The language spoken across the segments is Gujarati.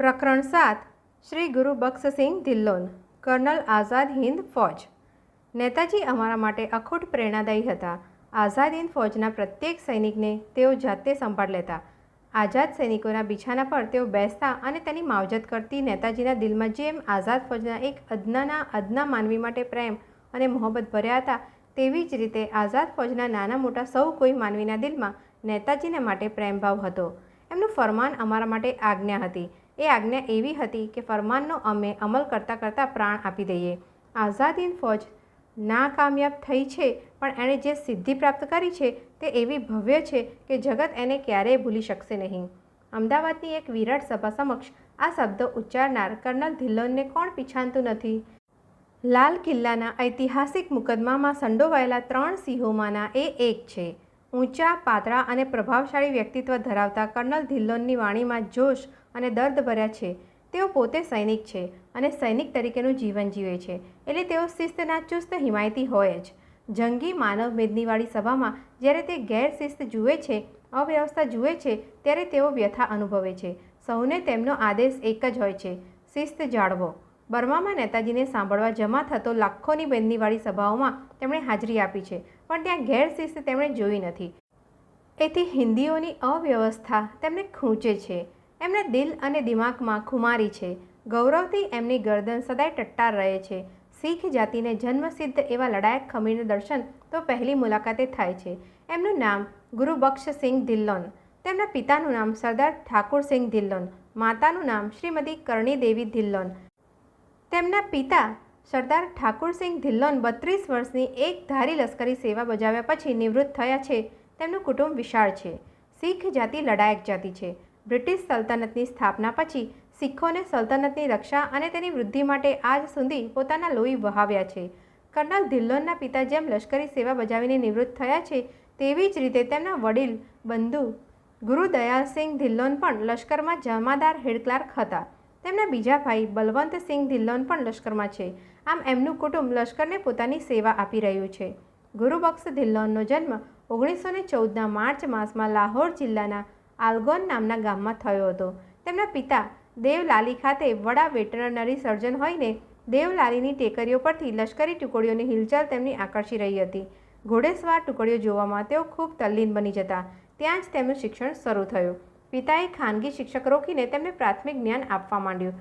પ્રકરણ 7 શ્રી ગુરુ બખ્શસિંહ ધિલ્લોન કર્નલ આઝાદ હિન્દ ફૌજ। નેતાજી અમારા માટે અખૂટ પ્રેરણાદાયી હતા। આઝાદ હિન્દ ફૌજના પ્રત્યેક સૈનિકને તેઓ જાતે સંભાળ લેતા। આઝાદ સૈનિકોના બિછાના પર તેઓ બેસતા અને તેની માવજત કરતી નેતાજીના દિલમાં જેમ આઝાદ ફૌજના એક અદના માનવી માટે પ્રેમ અને મોહબ્બત ભર્યા હતા, તેવી જ રીતે આઝાદ ફૌજના નાના મોટા સૌ કોઈ માનવીના દિલમાં નેતાજીને માટે પ્રેમભાવ હતો। એમનું ફરમાન અમારા માટે આજ્ઞા હતી। એ આજ્ઞા એવી હતી કે ફરમાનનો અમે અમલ કરતાં કરતાં પ્રાણ આપી દઈએ। આઝાદ હિન્દ ફૌજ નાકામયાબ થઈ છે, પણ એણે જે સિદ્ધિ પ્રાપ્ત કરી છે તે એવી ભવ્ય છે કે જગત એને ક્યારેય ભૂલી શકશે નહીં। અમદાવાદની એક વિરાટ સભા સમક્ષ આ શબ્દો ઉચ્ચારનાર કર્નલ ધિલ્લોનને કોણ પીછાનતું નથી? લાલ કિલ્લાના ઐતિહાસિક મુકદ્દમામાં સંડોવાયેલા 3 સિંહોમાંના એ એક છે। ઊંચા, પાતળા અને પ્રભાવશાળી વ્યક્તિત્વ ધરાવતા કર્નલ ધિલ્લોનની વાણીમાં જોશ અને દર્દ ભર્યા છે। તેઓ પોતે સૈનિક છે અને સૈનિક તરીકેનું જીવન જીવે છે, એટલે તેઓ શિસ્તના ચુસ્ત હિમાયતી હોય જ। જંગી માનવ મેદનીવાળી સભામાં જ્યારે તે ગેરશિસ્ત જુએ છે, અવ્યવસ્થા જુએ છે, ત્યારે તેઓ વ્યથા અનુભવે છે। સૌને તેમનો આદેશ એક જ હોય છે, શિસ્ત જાળવો। બર્મામાં નેતાજીને સાંભળવા જમા થતો લાખોની બેદનીવાળી સભાઓમાં તેમણે હાજરી આપી છે, પણ ત્યાં ગેરશિસ્ત તેમણે જોઈ નથી। એથી હિન્દીઓની અવ્યવસ્થા તેમને ખૂંચે છે, એમના દિલ અને દિમાગમાં ખુમારી છે। ગૌરવથી એમની ગરદન સદાય ટટ્ટાર રહે છે। શીખ જાતિને જન્મસિદ્ધ એવા લડાયક ખમીરના દર્શન તો પહેલી મુલાકાતે થાય છે। એમનું નામ ગુરુ બખ્શસિંહ ધિલ્લોન। તેમના પિતાનું નામ સરદાર ઠાકુરસિંહ ધિલ્લોન, માતાનું નામ શ્રીમતી કરણી દેવી ધિલ્લોન। તેમના પિતા સરદાર ઠાકુરસિંહ ધિલ્લોન 32 વર્ષની એકધારી લશ્કરી સેવા બજાવ્યા પછી નિવૃત્ત થયા છે। તેમનું કુટુંબ વિશાળ છે। શીખ જાતિ લડાયક જાતિ છે। બ્રિટિશ સલ્તનતની સ્થાપના પછી શીખોને સલ્તનતની રક્ષા અને તેની વૃદ્ધિ માટે આજ સુધી પોતાના લોહી વહાવ્યા છે। કર્નલ ધિલ્લોનના પિતા જેમ લશ્કરી સેવા બજાવીને નિવૃત્ત થયા છે, તેવી જ રીતે તેમના વડીલ બંધુ ગુરુ દયાલસિંહ ધિલ્લોન પણ લશ્કરમાં જમાદાર હેડ ક્લાર્ક હતા। તેમના બીજા ભાઈ બલવંતસિંહ ધિલ્લોન પણ લશ્કરમાં છે। આમ એમનું કુટુંબ લશ્કરને પોતાની સેવા આપી રહ્યું છે। ગુરુ બખ્શ ધિલ્લોનનો જન્મ 1914ના માર્ચ માસમાં લાહોર જિલ્લાના આલગોન નામના ગામમાં થયો હતો। તેમના પિતા દેવલાલી ખાતે વડા વેટરનરી સર્જન હોઈને દેવલાલીની ટેકરીઓ પરથી લશ્કરી ટુકડીઓની હિલચાલ તેમની આકર્ષી રહી હતી। ઘોડેસવાર ટુકડીઓ જોવામાં તેઓ ખૂબ તલ્લીન બની જતા। ત્યાં જ તેમનું શિક્ષણ શરૂ થયું। પિતાએ ખાનગી શિક્ષક રોકીને તેમને પ્રાથમિક જ્ઞાન આપવા માંડ્યું।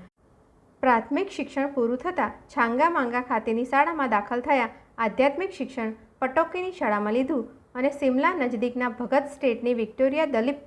પ્રાથમિક શિક્ષણ પૂરું થતાં છાંગા માંગા ખાતેની શાળામાં દાખલ થયા। આધ્યાત્મિક શિક્ષણ પટૌકીની શાળામાં લીધું અને સિમલા નજીકના ભગત સ્ટેટની વિક્ટોરિયા દલિપ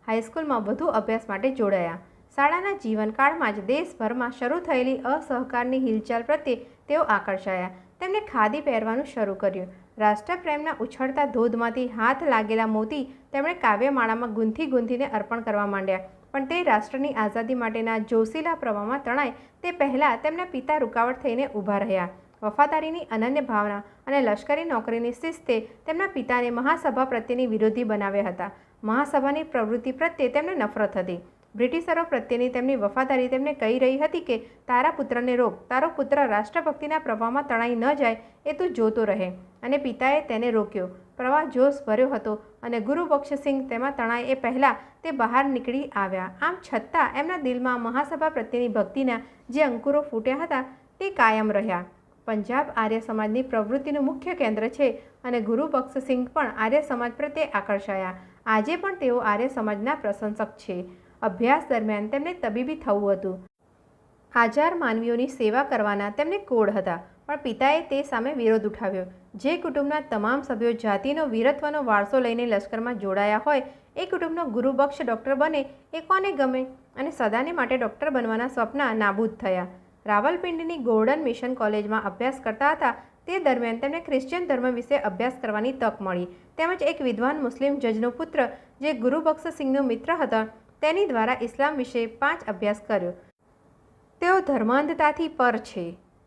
હાઈસ્કૂલમાં વધુ અભ્યાસ માટે જોડાયા। શાળાના જીવનકાળમાં જ દેશભરમાં શરૂ થયેલી અસહકારની હિલચાલ પ્રત્યે તેઓ આકર્ષાયા। તેમણે ખાદી પહેરવાનું શરૂ કર્યું। રાષ્ટ્રપ્રેમના ઉછળતા ધોધમાંથી હાથ લાગેલા મોતી તેમણે કાવ્યમાળામાં ગૂંથીને અર્પણ કરવા માંડ્યા। પણ તે રાષ્ટ્રની આઝાદી માટેના જોશીલા પ્રવાહમાં તણાય તે પહેલાં તેમના પિતા રૂકાવટ થઈને ઊભા રહ્યા। વફાદારીની અનન્ય ભાવના અને લશ્કરી નોકરીની શિસ્તે તેમના પિતાને મહાસભા પ્રત્યેની વિરોધી બનાવ્યા હતા। મહાસભાની પ્રવૃત્તિ પ્રત્યે તેમને નફરત હતી। બ્રિટિશરો પ્રત્યેની તેમની વફાદારી તેમને કહી રહી હતી કે તારા પુત્રને રોક, તારો પુત્ર રાષ્ટ્રભક્તિના પ્રવાહમાં તણાઈ ન જાય એ તું જોતો રહે। અને પિતાએ તેને રોક્યો। પ્રવાહ જોશ ભર્યો હતો અને ગુરુ બખ્શસિંહ તેમાં તણાય એ પહેલાં તે બહાર નીકળી આવ્યા। આમ છતાં એમના દિલમાં મહાસભા પ્રત્યેની ભક્તિના જે અંકુરો ફૂટ્યા હતા તે કાયમ રહ્યા। પંજાબ આર્ય સમાજની પ્રવૃત્તિનું મુખ્ય કેન્દ્ર છે અને ગુરુ બખ્શસિંહ પણ આર્ય સમાજ પ્રત્યે આકર્ષાયા। આજે પણ તેઓ આર્ય સમાજના પ્રશંસક છે। અભ્યાસ દરમિયાન તેમને તબીબી થવું હતું। આજાર માનવીઓની સેવા કરવાના તેમને કોડ હતા, પણ પિતાએ તે સામે વિરોધ ઉઠાવ્યો। જે કુટુંબના તમામ સભ્યો જાતિનો વીરત્વનો વારસો લઈને લશ્કરમાં જોડાયા હોય, એ કુટુંબનો ગુરુ બખ્શ ડૉક્ટર બને એ કોને ગમે? અને સદાને માટે ડૉક્ટર બનવાના સ્વપ્ન નાબૂદ થયા। રાવલપિંડીની ગોર્ડન મિશન કોલેજમાં અભ્યાસ કરતા હતા તે દરમિયાન તેમને ખ્રિશ્ચન ધર્મ વિશે અભ્યાસ કરવાની તક મળી। તેમજ એક વિદ્વાન મુસ્લિમ જજનો પુત્ર જે ગુરુ બખ્શસિંહનો મિત્ર હતા, તેની દ્વારા ઇસ્લામ વિશે 5 અભ્યાસ કર્યો। તેઓ ધર્માંધતાથી પર છે।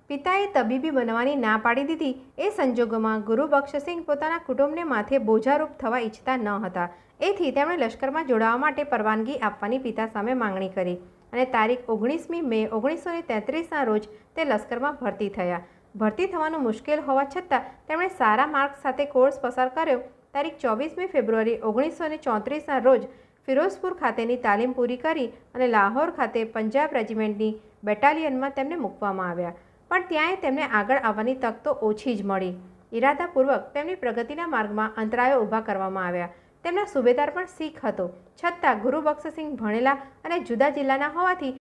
પિતાએ તબીબી બનવાની ના પાડી દીધી। એ સંજોગોમાં ગુરુ બખ્શસિંહ પોતાના કુટુંબને માથે બોજારૂપ થવા ઈચ્છતા ન હતા। એથી તેમણે લશ્કરમાં જોડાવા માટે પરવાનગી આપવાની પિતા સામે માંગણી કરી અને તારીખ 19મી મે 1933ના રોજ તે લશ્કરમાં ભરતી થયા। ભરતી થવાનું મુશ્કેલ હોવા છતાં તેમણે સારા માર્ક્સ સાથે કોર્સ પસાર કર્યો। તારીખ 24મી ફેબ્રુઆરી 1934ના રોજ ફિરોઝપુર ખાતેની તાલીમ પૂરી કરી અને લાહોર ખાતે પંજાબ રેજિમેન્ટની બેટાલિયનમાં તેમને મૂકવામાં આવ્યા. પણ ત્યાંય તેમને આગળ આવવાની તક તો ઓછી જ મળી. ઇરાદાપૂર્વક તેમની પ્રગતિના માર્ગમાં અંતરાયો ઊભા કરવામાં આવ્યા. તેમના સુબેદાર પણ શીખ હતો. છતાં ગુરુબખ્શસિંહ ભણેલા અને જુદા જિલ્લાના હોવાથી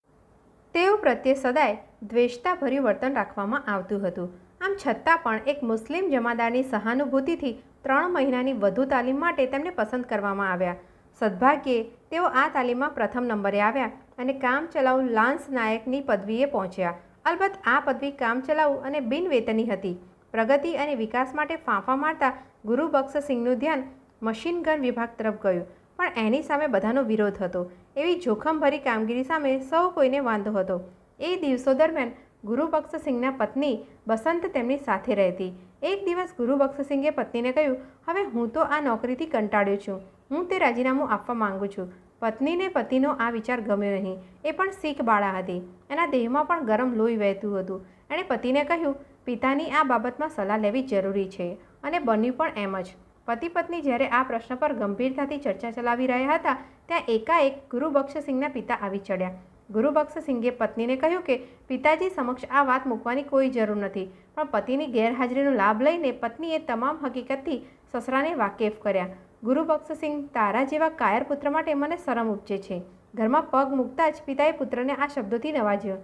તેઓ પ્રત્યે સદાય દ્વેષતાભર્યું વર્તન રાખવામાં આવતું હતું. આમ છતાં પણ એક મુસ્લિમ જમાદારની સહાનુભૂતિથી 3 મહિનાની વધુ તાલીમ માટે તેમને પસંદ કરવામાં આવ્યા. સદભાગ્યે તેઓ આ તાલીમમાં પ્રથમ નંબરે આવ્યા અને કામચલાઉ લાન્સ નાયકની પદવીએ પહોંચ્યા. અલબત્ત આ પદવી કામચલાઉ અને બિનવેતની હતી. પ્રગતિ અને વિકાસ માટે ફાંફા મારતા ગુરુબખ્શસિંહનું ધ્યાન મશીન ગન વિભાગ તરફ ગયું. પણ એની સામે બધાનો વિરોધ હતો. એવી જોખમભરી કામગીરી સામે સૌ કોઈને વાંધો હતો. એ દિવસો દરમિયાન ગુરુબખ્શસિંહના પત્ની બસંત તેમની સાથે રહેતી. એક દિવસ ગુરુબખ્શસિંહે પત્નીને કહ્યું, હવે હું તો આ નોકરીથી કંટાળ્યો છું. હું તે રાજીનામું આપવા માંગુ છું. પત્નીને પતિનો આ વિચાર ગમ્યો નહીં. એ પણ શીખ બાળા હતી. એના દેહમાં પણ ગરમ લોહી વહેતું હતું. એણે પતિને કહ્યું, પિતાની આ બાબતમાં સલાહ લેવી જરૂરી છે. અને બન્યું પણ એમ જ. પતિ પત્ની જ્યારે આ પ્રશ્ન પર ગંભીરતાથી ચર્ચા ચલાવી રહ્યા હતા ત્યાં એકાએક ગુરુબખ્શસિંહના પિતા આવી ચડ્યા. ગુરુબખ્શસિંહે પત્નીને કહ્યું કે પિતાજી સમક્ષ આ વાત મૂકવાની કોઈ જરૂર નથી. પણ પતિની ગેરહાજરીનો લાભ લઈને પત્નીએ તમામ હકીકતથી સસરાને વાકેફ કર્યા. ગુરુબખ્શસિંહ, તારા જેવા કાયર પુત્ર માટે મને શરમ ઉપજે છે. ઘરમાં પગ મૂકતા જ પિતાએ પુત્રને આ શબ્દોથી નવાજ્યો.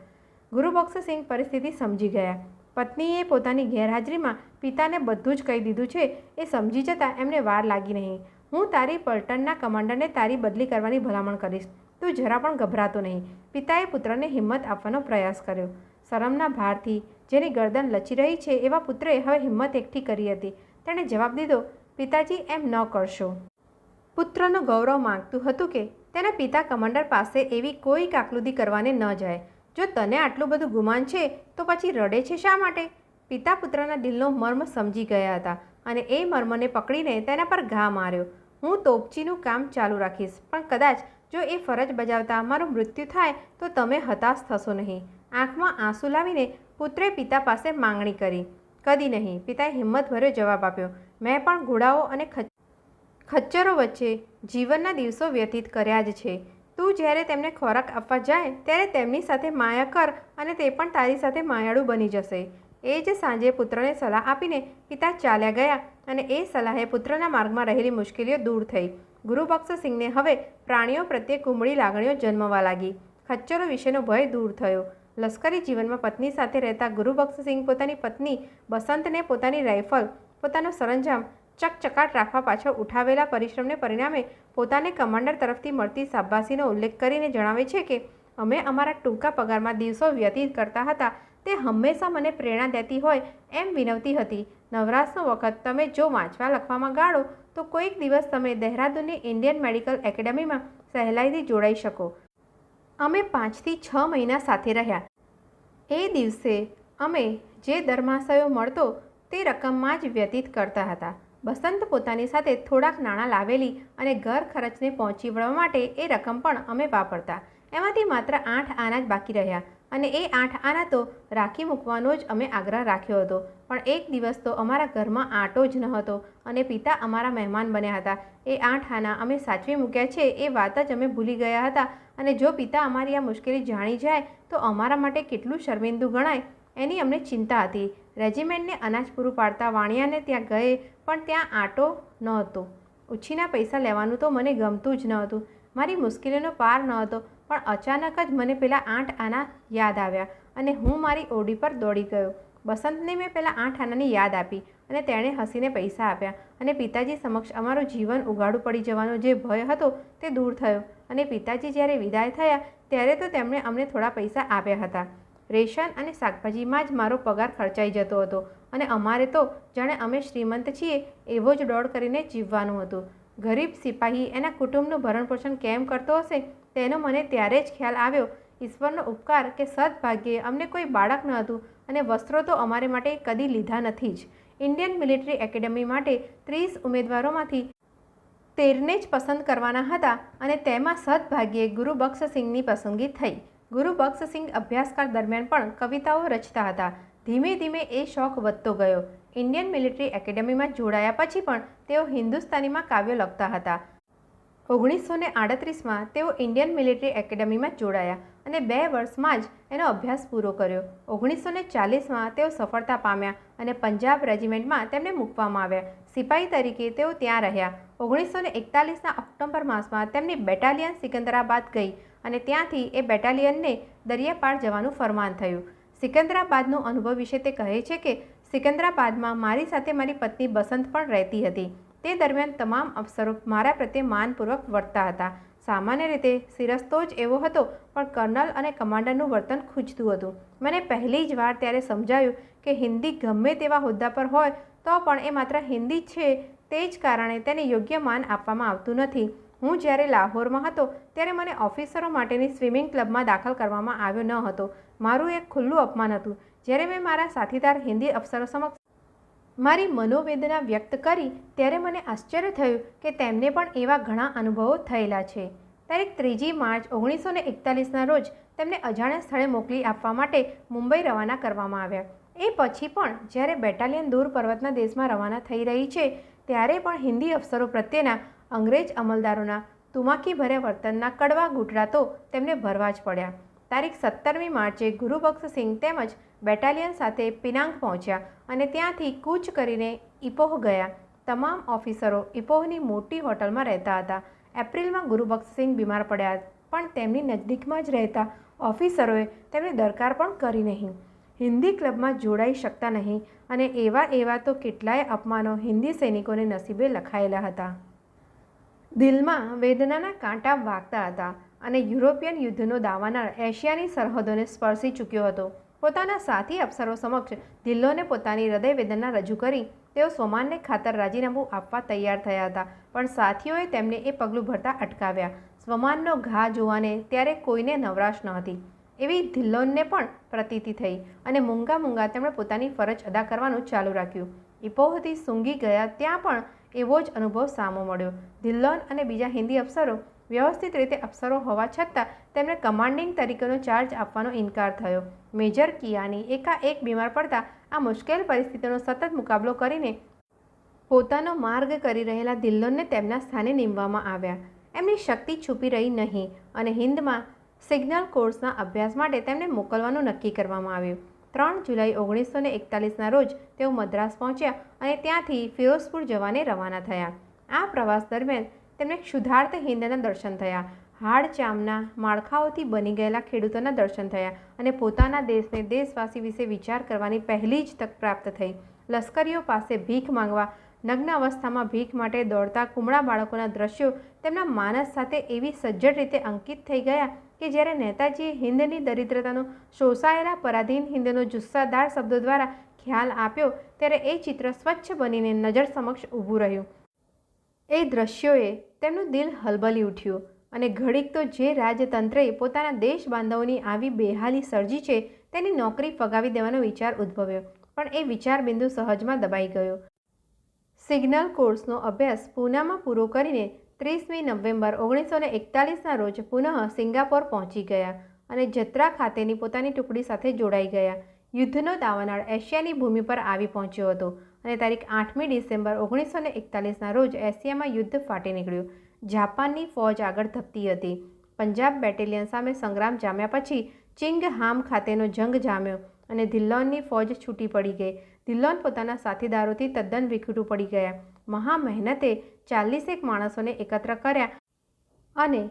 ગુરુબખ્શસિંહ પરિસ્થિતિ સમજી ગયા. પત્નીએ પોતાની ગેરહાજરીમાં પિતાને બધું જ કહી દીધું છે એ સમજી જતાં એમને વાર લાગી નહીં. હું તારી પલટનના કમાન્ડરને તારી બદલી કરવાની ભલામણ કરીશ. તું જરા પણ ગભરાતો નહીં. પિતાએ પુત્રને હિંમત આપવાનો પ્રયાસ કર્યો. શરમના ભારથી જેની ગરદન લચી રહી છે એવા પુત્રે હવે હિંમત એકઠી કરી હતી. તેણે જવાબ દીધો, પિતાજી, એમ ન કરશો. પુત્રનું ગૌરવ માંગતું હતું કે તેના પિતા કમાન્ડર પાસે એવી કોઈ કાકલુદી કરવાને ન જાય. જો તને આટલું બધું ગુમાન છે તો પછી રડે છે શા માટે? પિતા પુત્રના દિલનો મર્મ સમજી ગયા હતા અને એ મર્મને પકડીને તેના પર ઘા માર્યો. હું તોપચીનું કામ ચાલુ રાખીશ, પણ કદાચ જો એ ફરજ બજાવતા મારું મૃત્યુ થાય તો તમે હતાશ થશો નહીં. આંખમાં આંસુ લાવીને પુત્રે પિતા પાસે માંગણી કરી. કદી નહીં, પિતાએ હિંમતભર્યો જવાબ આપ્યો. મેં પણ ઘોડાઓ અને ખચ્ચરો વચ્ચે જીવનના દિવસો વ્યતીત કર્યા જ છે. તું જ્યારે તેમને ખોરાક આપવા જાય ત્યારે તેમની સાથે માયા કર અને તે પણ તારી સાથે માયાળું બની જશે. એ જ સાંજે પુત્રને સલાહ આપીને પિતા ચાલ્યા ગયા અને એ સલાહે પુત્રના માર્ગમાં રહેલી મુશ્કેલીઓ દૂર થઈ. ગુરુબખ્શસિંહને હવે પ્રાણીઓ પ્રત્યે કુમળી લાગણીઓ જન્મવા લાગી. ખચ્ચરો વિશેનો ભય દૂર થયો. લશ્કરી જીવનમાં પત્ની સાથે રહેતા ગુરુબખ્શસિંહ પોતાની પત્ની બસંતને પોતાની રાઇફલ, પોતાનો સરંજામ ચકચકાટ રાખવા પાછળ ઉઠાવેલા પરિશ્રમને પરિણામે પોતાને કમાન્ડર તરફથી મળતી શાબાશીનો ઉલ્લેખ કરીને જણાવે છે કે અમે અમારા ટૂંકા પગારમાં દિવસો વ્યતીત કરતા હતા. તે હંમેશા મને પ્રેરણા દેતી હોય એમ વિનવતી હતી. નવરાશનો વખત તમે જો વાંચવા લખવામાં ગાળો તો કોઈક દિવસ તમે દહેરાદૂનની ઇન્ડિયન મેડિકલ એકેડમીમાં સહેલાઈથી જોડાઈ શકો. અમે 5 થી 6 મહિના સાથે રહ્યા. એ દિવસે અમે જે દરમાસયો મળતો તે રકમમાં જ વ્યતીત કરતા હતા. બસંત પોતાની સાથે થોડાક નાણાં લાવેલી અને ઘર ખર્ચને પહોંચી વળવા માટે એ રકમ પણ અમે વાપરતા. એમાંથી માત્ર 8 આના જ બાકી રહ્યા અને એ 8 આના તો રાખી મૂકવાનો જ અમે આગ્રહ રાખ્યો હતો. પણ એક દિવસ તો અમારા ઘરમાં આટો જ ન હતો અને પિતા અમારા મહેમાન બન્યા હતા. એ 8 આના અમે સાચવી મૂક્યા છે એ વાત જ અમે ભૂલી ગયા હતા અને જો પિતા અમારી આ મુશ્કેલી જાણી જાય તો અમારા માટે કેટલું શર્મિંદું ગણાય એની અમને ચિંતા હતી. રેજિમેન્ટને અનાજ પૂરું પાડતા વાણિયાને ત્યાં ગયે પણ ત્યાં આટો ન હતો. ઉછીના પૈસા લેવાનું તો મને ગમતું જ ન હતું. મારી મુશ્કેલીનો પાર ન હતો. પણ અચાનક જ મને પેલા 8 આના યાદ આવ્યા અને હું મારી ઓરડી પર દોડી ગયો. બસંતને મેં પેલા 8 આનાની યાદ આપી અને તેણે હસીને પૈસા આપ્યા અને પિતાજી સમક્ષ અમારું જીવન ઉગાડું પડી જવાનો જે ભય હતો તે દૂર થયો. અને પિતાજી જ્યારે વિદાય થયા ત્યારે તો તેમણે અમને થોડા પૈસા આપ્યા હતા. રેશન અને શાકભાજીમાં જ મારો પગાર ખર્ચાઈ જતો હતો અને અમારે તો જાણે અમે શ્રીમંત છીએ એવો જ દોડ કરીને જીવવાનું હતું. ગરીબ સિપાહી એના કુટુંબનું ભરણપોષણ કેમ કરતો હશે તેનો મને ત્યારે જ ખ્યાલ આવ્યો. ઈશ્વરનો ઉપકાર કે સદભાગ્યે અમને કોઈ બાળક ન હતું અને વસ્ત્રો તો અમારે માટે કદી લીધા નથી જ. ઇન્ડિયન મિલિટરી એકેડમી માટે 30 ઉમેદવારોમાંથી 13ને જ પસંદ કરવાના હતા અને તેમાં સદભાગ્યે ગુરુબખ્શસિંહની પસંદગી થઈ. ગુરુબખ્શસિંહ અભ્યાસકાળ દરમિયાન પણ કવિતાઓ રચતા હતા. ધીમે ધીમે એ શોખ વધતો ગયો. ઇન્ડિયન મિલિટરી એકેડમીમાં જોડાયા પછી પણ તેઓ હિન્દુસ્તાનીમાં કાવ્યો લખતા હતા. 1938માં તેઓ ઇન્ડિયન મિલિટરી એકેડમીમાં જોડાયા અને 2 વર્ષમાં જ એનો અભ્યાસ પૂરો કર્યો. 1940માં તેઓ સફળતા પામ્યા અને પંજાબ રેજિમેન્ટમાં તેમને મૂકવામાં આવ્યા. સિપાહી તરીકે તેઓ ત્યાં રહ્યા. 1941ના ઓક્ટોબર માસમાં તેમની બેટાલિયન સિકંદરાબાદ ગઈ અને ત્યાંથી એ બેટાલિયનને દરિયાપાર જવાનું ફરમાન થયું. સિકંદરાબાદનો અનુભવ વિશે તે કહે છે કે સિકંદરાબાદમાં મારી સાથે મારી પત્ની બસંત પણ રહેતી હતી. તે દરમિયાન તમામ અફસરો મારા પ્રત્યે માનપૂર્વક વર્તતા હતા. સામાન્ય રીતે સિરસ્તો જ એવો હતો, પણ કર્નલ અને કમાન્ડરનું વર્તન ખૂંચતું હતું. મને પહેલી જ વાર ત્યારે સમજાયું કે હિન્દી ગમે તેવા હોદ્દા પર હોય તો પણ એ માત્ર હિન્દી છે, તે જ કારણે તેને યોગ્ય માન આપવામાં આવતું નથી. હું જ્યારે લાહોરમાં હતો ત્યારે મને ઓફિસરો માટેની સ્વિમિંગ ક્લબમાં દાખલ કરવામાં આવ્યો ન હતો. મારું એક ખુલ્લું અપમાન હતું. જ્યારે મેં મારા સાથીદાર હિન્દી અફસરો સમક્ષ મારી મનોવેદના વ્યક્ત કરી ત્યારે મને આશ્ચર્ય થયું કે તેમને પણ એવા ઘણા અનુભવો થયેલા છે. તારીખ 3 માર્ચ 1941ના રોજ તેમને અજાણ્યા સ્થળે મોકલી આપવા માટે મુંબઈ રવાના કરવામાં આવ્યા. એ પછી પણ જ્યારે બેટાલિયન દૂર પર્વતના દેશમાં રવાના થઈ રહી છે ત્યારે પણ હિન્દી અફસરો પ્રત્યેના અંગ્રેજ અમલદારોના તુમાકીભર્યા વર્તનના કડવા ગુઠરાતો તેમને ભરવા જ પડ્યા. તારીખ 17મી માર્ચે ગુરુબખ્શસિંહ તેમજ બેટાલિયન સાથે પિનાંગ પહોંચ્યા અને ત્યાંથી કૂચ કરીને ઇપોહ ગયા. તમામ ઓફિસરો ઇપોહની મોટી હોટલમાં રહેતા હતા. એપ્રિલમાં ગુરુબખ્શસિંહ બીમાર પડ્યા, પણ તેમની નજીકમાં જ રહેતા ઓફિસરોએ તેમને દરકાર પણ કરી નહીં. હિન્દી ક્લબમાં જોડાઈ શકતા નહીં અને એવા તો કેટલાય અપમાનો હિન્દી સૈનિકોને નસીબે લખાયેલા હતા. દિલમાં વેદનાના કાંટા વાગતા હતા અને યુરોપિયન યુદ્ધનો દાવાનળ એશિયાની સરહદોને સ્પર્શી ચૂક્યો હતો. પોતાના સાથી અફસરો સમક્ષ ધિલ્લોને પોતાની હૃદય વેદના રજૂ કરી તેઓ સોમાનને ખાતર રાજીનામું આપવા તૈયાર થયા હતા, પણ સાથીઓએ તેમને એ પગલું ભરતા અટકાવ્યા. સ્વમાનનો ઘા જોવાને ત્યારે કોઈને નવરાશ ન હતી એવી ધિલ્લોનને પણ પ્રતીતિ થઈ અને મૂંગા તેમણે પોતાની ફરજ અદા કરવાનું ચાલુ રાખ્યું. ઇપોહથી સૂંઘી ગયા ત્યાં પણ એવો જ અનુભવ સામો મળ્યો. ધિલ્લોન અને બીજા હિન્દી અફસરો વ્યવસ્થિત રીતે અફસરો હોવા છતાં તેમને કમાન્ડિંગ તરીકેનો ચાર્જ આપવાનો ઇનકાર થયો. મેજર કિયાની એકાએક બીમાર પડતા આ મુશ્કેલ પરિસ્થિતિનો સતત મુકાબલો કરીને પોતાનો માર્ગ કરી રહેલા ધિલ્લોનને તેમના સ્થાને નીમવામાં આવ્યા. એમની શક્તિ છુપી રહી નહીં અને હિન્દમાં સિગ્નલ કોર્સના અભ્યાસ માટે તેમને મોકલવાનું નક્કી કરવામાં આવ્યું. 3 જુલાઈ 1941ના રોજ તેઓ મદ્રાસ પહોંચ્યા અને ત્યાંથી ફિરોઝપુર જવાને રવાના થયા. આ પ્રવાસ દરમિયાન તેમને ક્ષુધાર્ત હિંદના દર્શન થયા, હાડચામના માળખાઓથી બની ગયેલા ખેડૂતોના દર્શન થયા અને પોતાના દેશને દેશવાસી વિશે વિચાર કરવાની પહેલી જ તક પ્રાપ્ત થઈ. લશ્કરીઓ પાસે ભીખ માંગવા, નગ્ન અવસ્થામાં ભીખ માટે દોડતા કુમળા બાળકોના દ્રશ્યો તેમના માનસ સાથે એવી સજ્જડ રીતે અંકિત થઈ ગયા કે જ્યારે નેતાજીએ હિન્દની દરિદ્રતાનો, શોષાયેલા પરાધીન હિન્દનો જુસ્સાદાર શબ્દો દ્વારા ખ્યાલ આપ્યો ત્યારે એ ચિત્ર સ્વચ્છ બનીને નજર સમક્ષ ઊભું રહ્યું. એ દ્રશ્યોએ તેમનું દિલ હલબલી ઉઠ્યું અને ઘડીક તો જે રાજતંત્રે પોતાના દેશ બાંધવોની આવી બેહાલી સર્જી છે તેની નોકરી ફગાવી દેવાનો વિચાર ઉદ્ભવ્યો, પણ એ વિચાર બિંદુ સહજમાં દબાઈ ગયો. સિગ્નલ કોર્સનો અભ્યાસ પૂનામાં પૂરો કરીને 30મી નવેમ્બર 1941ના રોજ પુનઃ સિંગાપોર પહોંચી ગયા અને જત્રા ખાતેની પોતાની ટુકડી સાથે જોડાઈ ગયા. યુદ્ધનો દાવાનળ એશિયાની ભૂમિ પર આવી પહોંચ્યો હતો અને તારીખ 8મી ડિસેમ્બર 1941ના રોજ એશિયામાં યુદ્ધ ફાટી નીકળ્યું. જાપાનની ફૌજ આગળ ધપતી હતી. પંજાબ બેટેલિયન સામે સંગ્રામ જામ્યા પછી ચિંગહામ ખાતેનો જંગ જામ્યો અને ધિલ્લોનની ફૌજ છૂટી પડી ગઈ. ધિલ્લોન પોતાના સાથીદારોથી તદ્દન વિખૂટું પડી ગયા. મહા મહેનતે 40 માણસોને એકત્ર કર્યા અને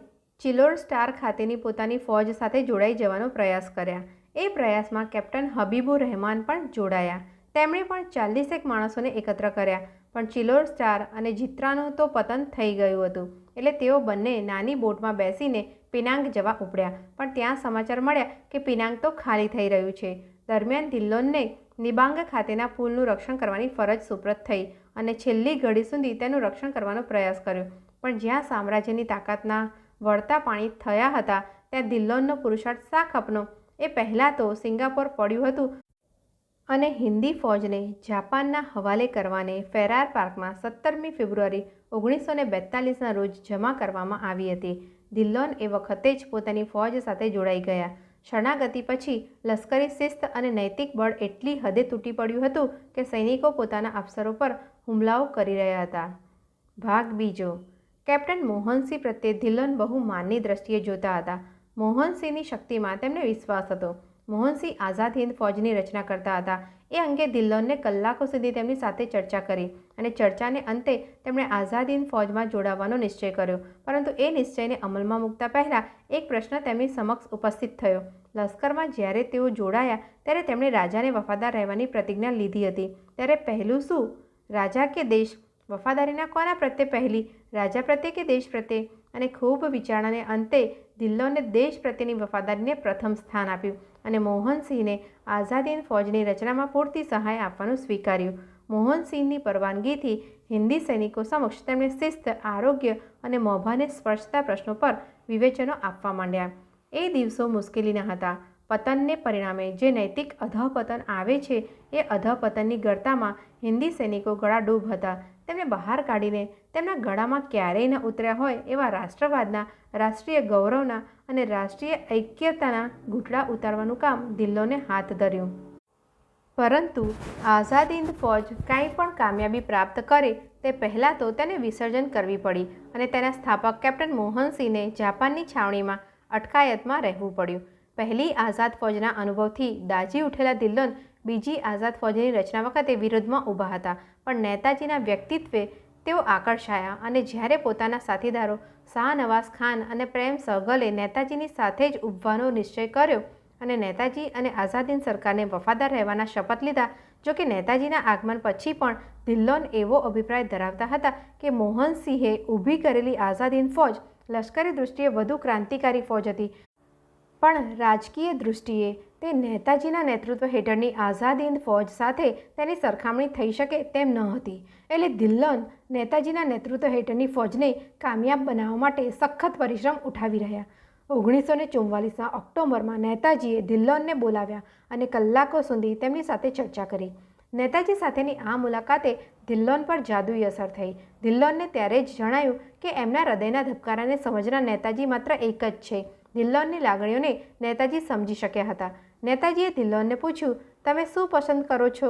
ચિલોર સ્ટાર ખાતેની પોતાની ફૌજ સાથે જોડાઈ જવાનો પ્રયાસ કર્યા. એ પ્રયાસમાં કેપ્ટન હબીબુર રહેમાન પણ જોડાયા. તેમણે પણ 40 માણસોને એકત્ર કર્યા, પણ ચિલોર સ્ટાર અને જિત્રાનું તો પતન થઈ ગયું હતું એટલે તેઓ બંને નાની બોટમાં બેસીને પિનાંગ જવા ઉપડ્યા, પણ ત્યાં સમાચાર મળ્યા કે પિનાંગ તો ખાલી થઈ રહ્યું છે. દરમિયાન ધિલ્લોનને નિબાંગ ખાતેના પુલનું રક્ષણ કરવાની ફરજ સુપ્રત થઈ અને છેલ્લી ઘડી સુધી તેનું રક્ષણ કરવાનો પ્રયાસ કર્યો, પણ જ્યાં સામ્રાજ્યની તાકાતના વળતા પાણી થયા હતા ત્યાં ધિલ્લોનનો પુરુષાર્થ શા ખપનો. એ પહેલાં તો સિંગાપોર પડ્યું હતું અને હિન્દી ફૌજને જાપાનના હવાલે કરવાને ફેરાર પાર્કમાં 17મી ફેબ્રુઆરી 1942ના રોજ જમા કરવામાં આવી હતી. ધિલ્લોન એ વખતે જ પોતાની ફૌજ સાથે જોડાઈ ગયા. શરણાગતિ પછી લશ્કરી શિસ્ત અને નૈતિક બળ એટલી હદે તૂટી પડ્યું હતું કે સૈનિકો પોતાના અફસરો પર હુમલાઓ કરી રહ્યા હતા. ભાગ બીજો. કેપ્ટન મોહનસિંહ પ્રત્યે ધિલ્લોન બહુ માનની દ્રષ્ટિએ જોતા હતા. મોહનસિંહની શક્તિમાં તેમને વિશ્વાસ હતો. મોહનસિંહ આઝાદ હિંદ ફૌજની રચના કરતા હતા. એ અંગે ધિલ્લોનને કલાકો સુધી તેમની સાથે ચર્ચા કરી અને ચર્ચાને અંતે તેમણે આઝાદ હિંદ ફૌજમાં જોડાવાનો નિશ્ચય કર્યો. પરંતુ એ નિશ્ચયને અમલમાં મૂકતા પહેલાં એક પ્રશ્ન તેમની સમક્ષ ઉપસ્થિત થયો. લશ્કરમાં જ્યારે તેઓ જોડાયા ત્યારે તેમણે રાજાને વફાદાર રહેવાની પ્રતિજ્ઞા લીધી હતી. ત્યારે પહેલું શું, રાજા કે દેશ? વફાદારીના કોના પ્રત્યે પહેલી, રાજા પ્રત્યે કે દેશ પ્રત્યે? અને ખૂબ વિચારણાને અંતે ધિલ્લોને દેશ પ્રત્યેની વફાદારીને પ્રથમ સ્થાન આપ્યું અને મોહનસિંહને આઝાદ હિંદ ફૌજની રચનામાં પૂરતી સહાય આપવાનું સ્વીકાર્યું. મોહનસિંહની પરવાનગીથી હિન્દી સૈનિકો સમક્ષ તેમણે શિસ્ત, આરોગ્ય અને મોભાને સ્પર્શતા પ્રશ્નો પર વિવેચનો આપવા માંડ્યા. એ દિવસો મુશ્કેલીના હતા. પતનને પરિણામે જે નૈતિક અધઃપતન આવે છે એ અધઃપતનની ગર્તામાં હિન્દી સૈનિકો ગળાડૂબ હતા. તેમને બહાર કાઢીને તેમના ગળામાં ક્યારેય ન ઉતર્યા હોય એવા રાષ્ટ્રવાદના, રાષ્ટ્રીય ગૌરવના અને રાષ્ટ્રીય ઐક્યતાના ઘૂંટડા ઉતારવાનું કામ ધિલ્લોને હાથ ધર્યું. પરંતુ આઝાદ હિંદ ફૌજ કાંઈ પણ કામયાબી પ્રાપ્ત કરે તે પહેલાં તો તેને વિસર્જન કરવી પડી અને તેના સ્થાપક કેપ્ટન મોહનસિંહને જાપાનની છાવણીમાં અટકાયતમાં રહેવું પડ્યું. પહેલી આઝાદ ફૌજના અનુભવથી દાઝી ઉઠેલા ધિલ્લોન બીજી આઝાદ ફૌજની રચના વખતે વિરોધમાં ઊભા હતા. પણ નેતાજીના વ્યક્તિત્વે તેઓ આકર્ષાયા અને જ્યારે પોતાના સાથીદારો શાહનવાઝ ખાન અને પ્રેમ સહગલે નેતાજીની સાથે જ ઊભવાનો નિશ્ચય કર્યો અને નેતાજી અને આઝાદ હિંદ સરકારને વફાદાર રહેવાના શપથ લીધા. જો કે નેતાજીના આગમન પછી પણ ધિલ્લોન એવો અભિપ્રાય ધરાવતા હતા કે મોહનસિંહે ઊભી કરેલી આઝાદ હિંદ ફૌજ લશ્કરી દૃષ્ટિએ વધુ ક્રાંતિકારી ફૌજ હતી, પણ રાજકીય દૃષ્ટિએ તે નેતાજીના નેતૃત્વ હેઠળની આઝાદ હિંદ ફૌજ સાથે તેની સરખામણી થઈ શકે તેમ ન હતી. એટલે ધિલ્લોન નેતાજીના નેતૃત્વ હેઠળની ફૌજને કામયાબ બનાવવા માટે સખત પરિશ્રમ ઉઠાવી રહ્યા. 1944ના ઓક્ટોબરમાં નેતાજીએ ધિલ્લોનને બોલાવ્યા અને કલાકો સુધી તેમની સાથે ચર્ચા કરી. નેતાજી સાથેની આ મુલાકાતે ધિલ્લોન પર જાદુઈ અસર થઈ. ધિલ્લોનને ત્યારે જ જણાયું કે એમના હૃદયના ધબકારાને સમજનાર નેતાજી માત્ર એક જ છે. ધિલ્લોનની લાગણીઓને નેતાજી સમજી શક્યા હતા. નેતાજીએ ધિલ્લોનને પૂછ્યું, તમે શું પસંદ કરો છો,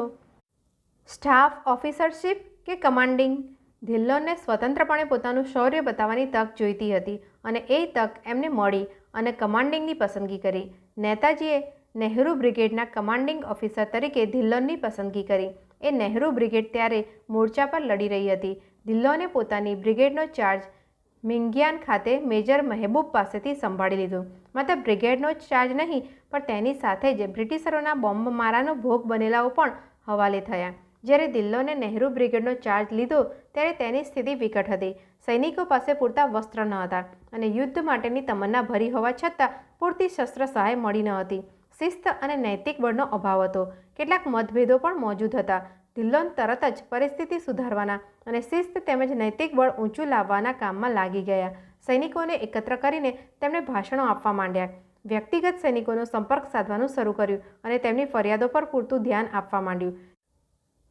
સ્ટાફ ઓફિસરશીપ કે કમાન્ડિંગ? ધિલ્લોનને સ્વતંત્રપણે પોતાનું શૌર્ય બતાવવાની તક જોઈતી હતી અને એ તક એમને મળી અને કમાન્ડિંગની પસંદગી કરી. નેતાજીએ નહેરુ બ્રિગેડના કમાન્ડિંગ ઓફિસર તરીકે ધિલ્લોનની પસંદગી કરી. એ નહેરુ બ્રિગેડ ત્યારે મોરચા પર લડી રહી હતી. ધિલ્લોને પોતાની બ્રિગેડનો ચાર્જ મિંગ્યાન ખાતે મેજર મહેબૂબ પાસેથી સંભાળી લીધો. માત્ર બ્રિગેડનો જ ચાર્જ નહીં, પણ તેની સાથે જ બ્રિટિશરોના બોમ્બમારાનો ભોગ બનેલાઓ પણ હવાલે થયા. જ્યારે ધિલ્લોને નહેરુ બ્રિગેડનો ચાર્જ લીધો ત્યારે તેની સ્થિતિ વિકટ હતી. સૈનિકો પાસે પૂરતા વસ્ત્ર ન હતા અને યુદ્ધ માટેની તમન્ના ભરી હોવા છતાં પૂરતી શસ્ત્ર સહાય મળી ન હતી. શિસ્ત અને નૈતિક બળનો અભાવ હતો. કેટલાક મતભેદો પણ મોજૂદ હતા. ધિલ્લોન તરત જ પરિસ્થિતિ સુધારવાના અને શિસ્ત તેમજ નૈતિક બળ ઊંચું લાવવાના કામમાં લાગી ગયા. સૈનિકોને એકત્ર કરીને તેમણે ભાષણો આપવા માંડ્યા. વ્યક્તિગત સૈનિકોનો સંપર્ક સાધવાનું શરૂ કર્યું અને તેમની ફરિયાદો પર પૂરતું ધ્યાન આપવા માંડ્યું.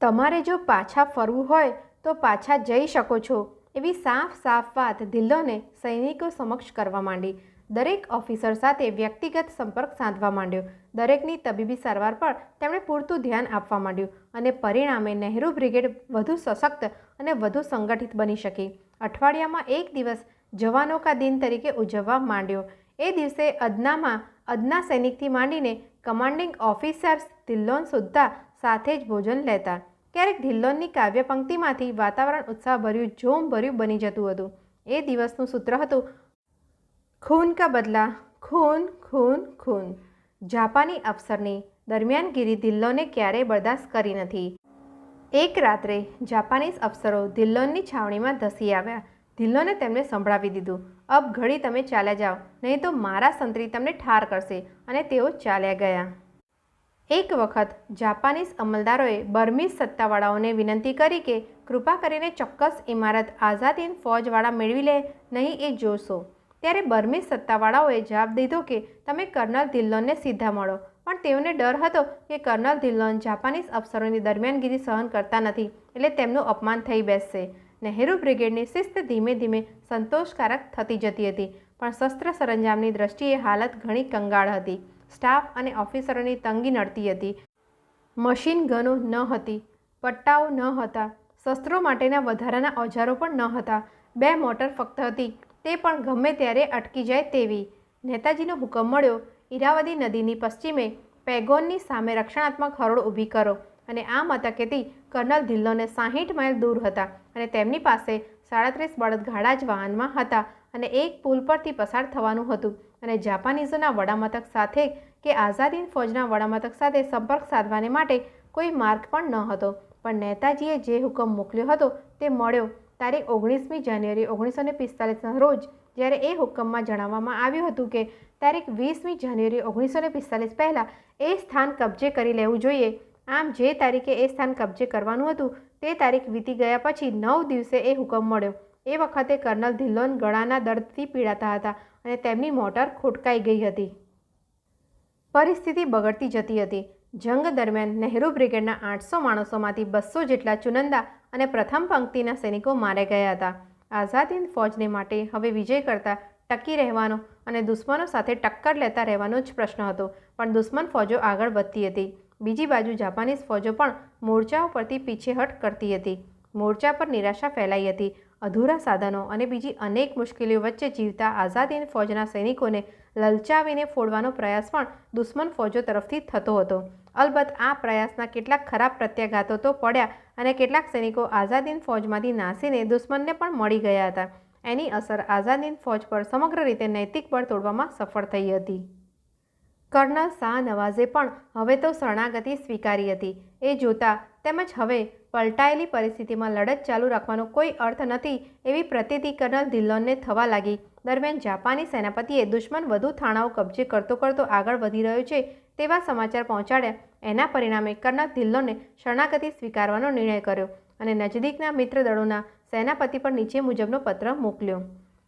તમારે જો પાછા ફરવું હોય તો પાછા જઈ શકો છો, એવી સાફ વાત ધિલ્લોને સૈનિકો સમક્ષ કરવા માંડી. દરેક ઓફિસર સાથે વ્યક્તિગત સંપર્ક સાધવા માંડ્યો. દરેકની તબીબી સારવાર પર તેમણે પૂરતું ધ્યાન આપવા માંડ્યું અને પરિણામે નહેરુ બ્રિગેડ વધુ સશક્ત અને વધુ સંગઠિત બની શકી. અઠવાડિયામાં એક દિવસ જવાનો કા દિન તરીકે ઉજવવા માંડ્યો. એ દિવસે અદના સૈનિકથી માંડીને કમાન્ડિંગ ઓફિસર્સ ધિલ્લોન સુદ્ધા સાથે જ ભોજન લેતા. ક્યારેક ધિલ્લોનની કાવ્ય પંક્તિમાંથી વાતાવરણ ઉત્સાહભર્યું, જોમભર્યું બની જતું હતું. એ દિવસનું સૂત્ર હતું, ખૂન કા બદલા, ખૂન ખૂન ખૂન. જાપાની અફસરની દરમિયાનગીરી ધિલ્લોને ક્યારેય બરદાસ્ત કરી નથી. એક રાત્રે જાપાનીઝ અફસરો ધિલ્લોનની છાવણીમાં ધસી આવ્યા. ધિલ્લોને તેમને સંભળાવી દીધું, અબ ઘડી તમે ચાલ્યા જાઓ, નહીં તો મારા સંતરી તમને ઠાર કરશે. અને તેઓ ચાલ્યા ગયા. એક વખત જાપાનીઝ અમલદારોએ બર્મીઝ સત્તાવાળાઓને વિનંતી કરી કે કૃપા કરીને ચોક્કસ ઇમારત આઝાદ હિંદ ફૌજવાળા મેળવી લે, નહીં એ જોશો. ત્યારે બર્મીઝ સત્તાવાળાઓએ જવાબ દીધો કે તમે કર્નલ ધિલ્લોનને સીધા મળો. પણ તેઓને ડર હતો કે કર્નલ ધિલ્લોન જાપાનીઝ અફસરોની દરમિયાનગીરી સહન કરતા નથી, એટલે તેમનું અપમાન થઈ બેસશે. નહેરુ બ્રિગેડની શિસ્ત ધીમે ધીમે સંતોષકારક થતી જતી હતી, પણ શસ્ત્ર સરંજામની દ્રષ્ટિએ હાલત ઘણી કંગાળ હતી. સ્ટાફ અને ઓફિસરોની તંગી નડતી હતી. મશીન ગનો ન હતી, પટ્ટાઓ ન હતા, શસ્ત્રો માટેના વધારાના ઓજારો પણ ન હતા. 2 મોટર ફક્ત હતી, તે પણ ગમે ત્યારે અટકી જાય તેવી. નેતાજીનો હુકમ મળ્યો, ઈરાવદી નદીની પશ્ચિમે પેગોનની સામે રક્ષણાત્મક હરોળ ઊભી કરો. અને આ મતકેથી કર્નલ ધિલ્લોને 60 માઇલ દૂર હતા અને તેમની પાસે 37 બળદગાડા જ વાહનમાં હતા અને એક પુલ પરથી પસાર થવાનું હતું અને જાપાનીઝોના વડામથક સાથે કે આઝાદ હિંદ ફૌજના વડામથક સાથે સંપર્ક સાધવાને માટે કોઈ માર્ગ પણ ન હતો. પણ નેતાજીએ જે હુકમ મોકલ્યો હતો તે મળ્યો. તારીખ 19મી જાન્યુઆરી 1945ના રોજ જ્યારે એ હુકમમાં જણાવવામાં આવ્યું હતું કે તારીખ 20મી જાન્યુઆરી 1945 પહેલાં એ સ્થાન કબજે કરી લેવું જોઈએ. આમ જે તારીખે એ સ્થાન કબજે કરવાનું હતું તે તારીખ વીતી ગયા પછી 9 દિવસે એ હુકમ મળ્યો. એ વખતે કર્નલ ધિલ્લોન ગળાના દર્દથી પીડાતા હતા અને તેમની મોટર ખોટકાઈ ગઈ હતી. પરિસ્થિતિ બગડતી જતી હતી. જંગ દરમિયાન નહેરુ બ્રિગેડના 800 માણસોમાંથી 200 જેટલા ચુનંદા અને પ્રથમ પંક્તિના સૈનિકો માર્યા ગયા હતા. આઝાદ હિંદ ફૌજને માટે હવે વિજય કરતાં ટકી રહેવાનો અને દુશ્મનો સાથે ટક્કર લેતા રહેવાનો જ પ્રશ્ન હતો. પણ દુશ્મન ફૌજો આગળ વધતી હતી. બીજી બાજુ જાપાનીઝ ફૌજો પણ મોરચાઓ પરથી પીછેહટ કરતી હતી. મોરચા પર નિરાશા ફેલાઈ હતી. અધૂરા સાધનો અને બીજી અનેક મુશ્કેલીઓ વચ્ચે જીવતા આઝાદ હિંદ ફૌજના સૈનિકોને લલચાવીને ફોડવાનો પ્રયાસ પણ દુશ્મન ફૌજો તરફથી થતો હતો. અલબત્ત આ પ્રયાસના કેટલાક ખરાબ પ્રત્યાઘાતો તો પડ્યા અને કેટલાક સૈનિકો આઝાદ હિંદ ફૌજમાંથી નાસીને દુશ્મનને પણ મળી ગયા હતા. એની અસર આઝાદ હિંદ ફૌજ પર સમગ્ર રીતે નૈતિક બળ તોડવામાં સફળ થઈ હતી. કર્નલ શાહ નવાઝે પણ હવે તો શરણાગતિ સ્વીકારી હતી. એ જોતા તેમજ હવે પલટાયેલી પરિસ્થિતિમાં લડત ચાલુ રાખવાનો કોઈ અર્થ નથી એવી પ્રતીતિ કર્નલ ધિલ્લોનને થવા લાગી. દરમિયાન જાપાની સેનાપતિએ દુશ્મન વધુ થાણાઓ કબજે કરતો આગળ વધી રહ્યો છે તેવા સમાચાર પહોંચાડ્યા. એના પરિણામે કર્નલ ધિલ્લોને શરણાગતિ સ્વીકારવાનો નિર્ણય કર્યો અને નજદીકના મિત્ર દળોના સેનાપતિ પર નીચે મુજબનો પત્ર મોકલ્યો.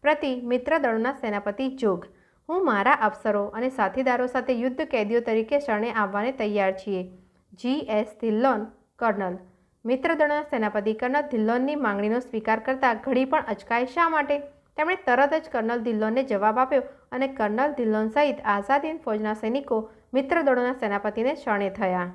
પ્રતિ મિત્ર દળોના સેનાપતિ જોગ, હું મારા અફસરો અને સાથીદારો સાથે યુદ્ધ કેદીઓ તરીકે શરણે આવવાને તૈયાર છીએ. G.S. ધિલ્લોન, કર્નલ. મિત્રદળોના સેનાપતિ કર્નલ ધિલ્લોનની માંગણીનો સ્વીકાર કરતા ઘડી પણ અચકાય શા માટે? તેમણે તરત જ કર્નલ ધિલ્લોનને જવાબ આપ્યો અને કર્નલ ધિલ્લોન સહિત આઝાદ હિંદ ફૌજના સૈનિકો મિત્રદળોના સેનાપતિને શરણે થયા.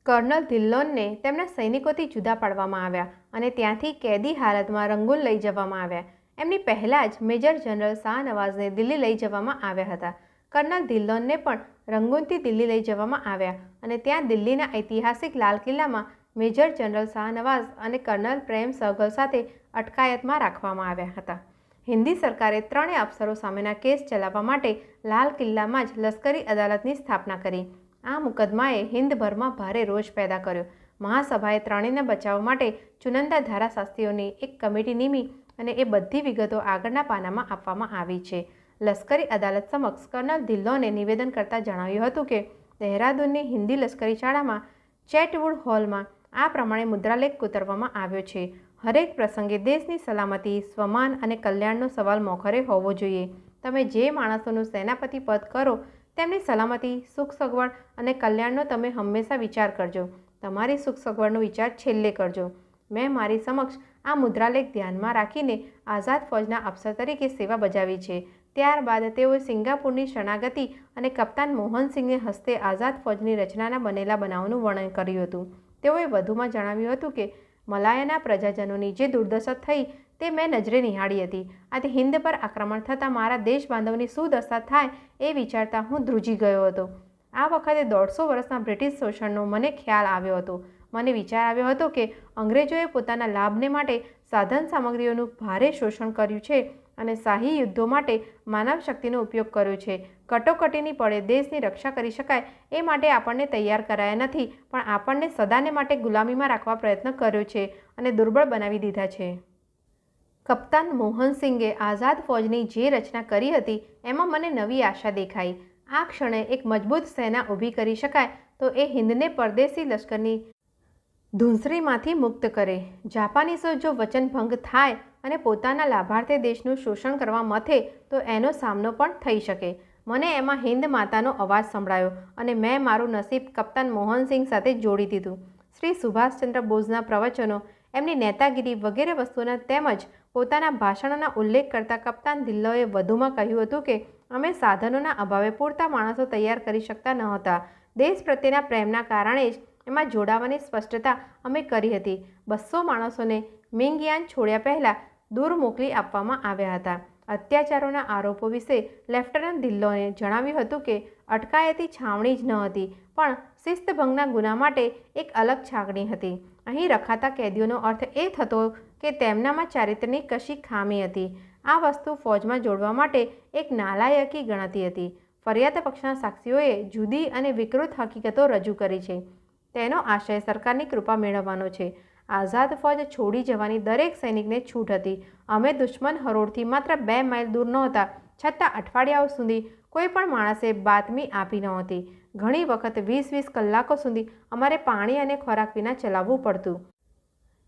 કર્નલ ધિલ્લોનને તેમના સૈનિકોથી જુદા પાડવામાં આવ્યા અને ત્યાંથી કેદી હાલતમાં રંગૂન લઈ જવામાં આવ્યા. એમની પહેલાં જ મેજર જનરલ શાહ નવાઝને દિલ્હી લઈ જવામાં આવ્યા હતા. કર્નલ ધિલ્લોનને પણ રંગૂનથી દિલ્હી લઈ જવામાં આવ્યા અને ત્યાં દિલ્હીના ઐતિહાસિક લાલ કિલ્લામાં મેજર જનરલ શાહ નવાઝ અને કર્નલ પ્રેમ સહગલ સાથે અટકાયતમાં રાખવામાં આવ્યા હતા. હિન્દી સરકારે ત્રણેય અફસરો સામેના કેસ ચલાવવા માટે લાલ કિલ્લામાં જ લશ્કરી અદાલતની સ્થાપના કરી. આ મુકદ્દમાએ હિંદભરમાં ભારે રોષ પેદા કર્યો. મહાસભાએ ત્રણેયને બચાવવા માટે ચુનંદા ધારાશાસ્ત્રીઓની એક કમિટી નીમી અને એ બધી વિગતો આગળના પાનામાં આપવામાં આવી છે. લશ્કરી અદાલત સમક્ષ કર્નલ ધિલ્લોને નિવેદન કરતાં જણાવ્યું હતું કે દહેરાદૂનની હિન્દી લશ્કરી શાળામાં ચેટવુડ હોલમાં આ પ્રમાણે મુદ્રાલેખ કોતરવામાં આવ્યો છે. હરેક પ્રસંગે દેશની સલામતી, સ્વમાન અને કલ્યાણનો સવાલ મોખરે હોવો જોઈએ. તમે જે માણસોનું સેનાપતિ પદ કરો તેમની સલામતી, સુખ સગવડ અને કલ્યાણનો તમે હંમેશા વિચાર કરજો. તમારી સુખ સગવડનો વિચાર છેલ્લે કરજો. મેં મારી સમક્ષ આ મુદ્રાલેખ ધ્યાનમાં રાખીને આઝાદ ફૌજના અફસર તરીકે સેવા બજાવી છે. ત્યારબાદ તેઓએ સિંગાપુરની શરણાગતિ અને કપ્તાન મોહનસિંહને હસ્તે આઝાદ ફૌજની રચનાના બનેલા બનાવનું વર્ણન કર્યું હતું. તેઓએ વધુમાં જણાવ્યું હતું કે મલાયાના પ્રજાજનોની જે દુર્દશા થઈ તે મેં નજરે નિહાળી હતી. આથી હિન્દ પર આક્રમણ થતાં મારા દેશ બાંધવની શું દશા થાય એ વિચારતા હું ધ્રુજી ગયો હતો. આ વખતે 150 વર્ષના બ્રિટિશ શોષણનો મને ખ્યાલ આવ્યો હતો. મને વિચાર આવ્યો હતો કે અંગ્રેજોએ પોતાના લાભને માટે સાધન સામગ્રીઓનું ભારે શોષણ કર્યું છે અને શાહી યુદ્ધો માટે માનવ શક્તિનો ઉપયોગ કર્યો છે. કટોકટીની પડે દેશની રક્ષા કરી શકાય એ માટે આપણને તૈયાર કરાયા નથી, પણ આપણને સદાને માટે ગુલામીમાં રાખવા પ્રયત્ન કર્યો છે અને દુર્બળ બનાવી દીધા છે. કપ્તાન મોહનસિંહે આઝાદ ફૌજની જે રચના કરી હતી એમાં મને નવી આશા દેખાઈ. આ ક્ષણે એક મજબૂત સેના ઊભી કરી શકાય તો એ હિન્દને પરદેશી લશ્કરની ધૂંસરીમાંથી મુક્ત કરે. જાપાનીઝો જો વચનભંગ થાય અને પોતાના લાભાર્થે દેશનું શોષણ કરવા મથે તો એનો સામનો પણ થઈ શકે. મને એમાં હિન્દ માતાનો અવાજ સંભળાયો અને મેં મારું નસીબ કપ્તાન મોહનસિંહ સાથે જોડી દીધું. શ્રી સુભાષચંદ્ર બોઝના પ્રવચનો, એમની નેતાગીરી વગેરે વસ્તુના તેમજ પોતાના ભાષણોના ઉલ્લેખ કરતા કપ્તાન ધિલ્લોએ વધુમાં કહ્યું હતું કે અમે સાધનોના અભાવે પૂરતા માણસો તૈયાર કરી શકતા ન હતા. દેશ પ્રત્યેના પ્રેમના કારણે જ એમાં જોડાવાની સ્પષ્ટતા અમે કરી હતી. 200 માણસોને મિંગયાન છોડ્યા પહેલાં દૂર મોકલી આપવામાં આવ્યા હતા. અત્યાચારોના આરોપો વિશે લેફ્ટનન્ટ ધિલ્લોને જણાવ્યું હતું કે અટકાયતી છાવણી જ ન હતી, પણ શિસ્તભંગના ગુના માટે એક અલગ છાવણી હતી. અહીં રખાતા કેદીઓનો અર્થ એ થતો કે તેમનામાં ચારિત્ર્યની કશી ખામી હતી. આ વસ્તુ ફોજમાં જોડવા માટે એક નાલાયકી ગણાતી હતી. ફરિયાદ પક્ષના સાક્ષીઓએ જુદી અને વિકૃત હકીકતો રજૂ કરી છે. તેનો આશય સરકારની કૃપા મેળવવાનો છે. આઝાદ ફોજ છોડી જવાની દરેક સૈનિકને છૂટ હતી. અમે દુશ્મન હરોળથી માત્ર 2 માઇલ દૂર નહોતા, છતાં અઠવાડિયાઓ સુધી કોઈ પણ માણસે બાતમી આપી નહોતી. ઘણી વખત 20-20 કલાકો સુધી અમારે પાણી અને ખોરાક વિના ચલાવવું પડતું.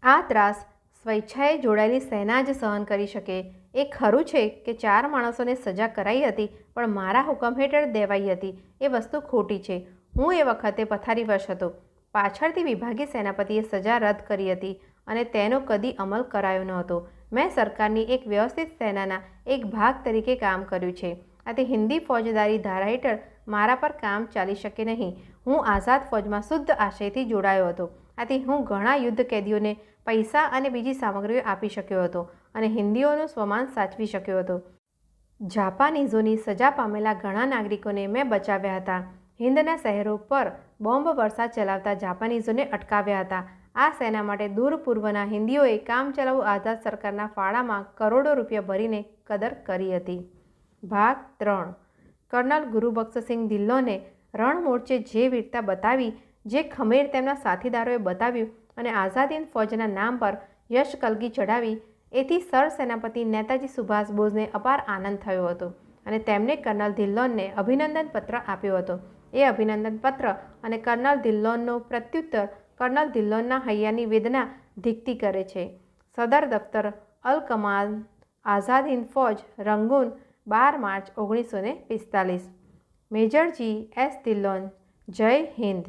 આ ત્રાસ સ્વેચ્છાએ જોડાયેલી સેના જ સહન કરી શકે. એ ખરું છે કે 4 માણસોને સજા કરાઈ હતી, પણ મારા હુકમ હેઠળ દેવાઈ હતી. એ વસ્તુ ખોટી છે. હું એ વખતે પથારીવશ હતો. પાછળથી વિભાગીય સેનાપતિએ સજા રદ કરી હતી અને તેનો કદી અમલ કરાયો ન હતો. મેં સરકારની એક વ્યવસ્થિત સેનાના એક ભાગ તરીકે કામ કર્યું છે. આથી હિન્દી ફોજદારી ધારા હેઠળ મારા પર કામ ચાલી શકે નહીં. હું આઝાદ ફોજમાં શુદ્ધ આશયથી જોડાયો હતો. આથી હું ઘણા યુદ્ધ કેદીઓને પૈસા અને બીજી સામગ્રીઓ આપી શક્યો હતો અને હિન્દીઓનું સ્વમાન સાચવી શક્યો હતો. જાપાનીઝોની સજા પામેલા ઘણા નાગરિકોને મેં બચાવ્યા હતા. હિન્દના શહેરો પર બોમ્બ વર્ષા ચલાવતા જાપાનીઝોને અટકાવ્યા હતા. આ સેના માટે દૂર પૂર્વના હિન્દીઓએ કામચલાઉ આઝાદ સરકારના ફાળામાં કરોડો રૂપિયા ભરીને કદર કરી હતી. ભાગ 3. કર્નલ ગુરુબખ્શસિંહ ધિલ્લોને રણમોરચે જે વીરતા બતાવી, જે ખમેર તેમના સાથીદારોએ બતાવ્યું અને આઝાદ હિન્દ ફોજના નામ પર યશ કલગી ચડાવી, એથી સર સેનાપતિ નેતાજી સુભાષ બોઝને અપાર આનંદ થયો હતો અને તેમણે કર્નલ ધિલ્લોનને અભિનંદન પત્ર આપ્યો હતો. એ અભિનંદન પત્ર અને કર્નલ ધિલ્લોનનો પ્રત્યુત્તર કર્નલ ધિલ્લોનના હૈયાની વેદના ધીકતી કરે છે. સદર દફતર, અલ કમાન, આઝાદ હિન્દ ફોજ, રંગૂન, 12 માર્ચ 1945. મેજર જી. એસ. ધિલ્લોન. જય હિન્દ.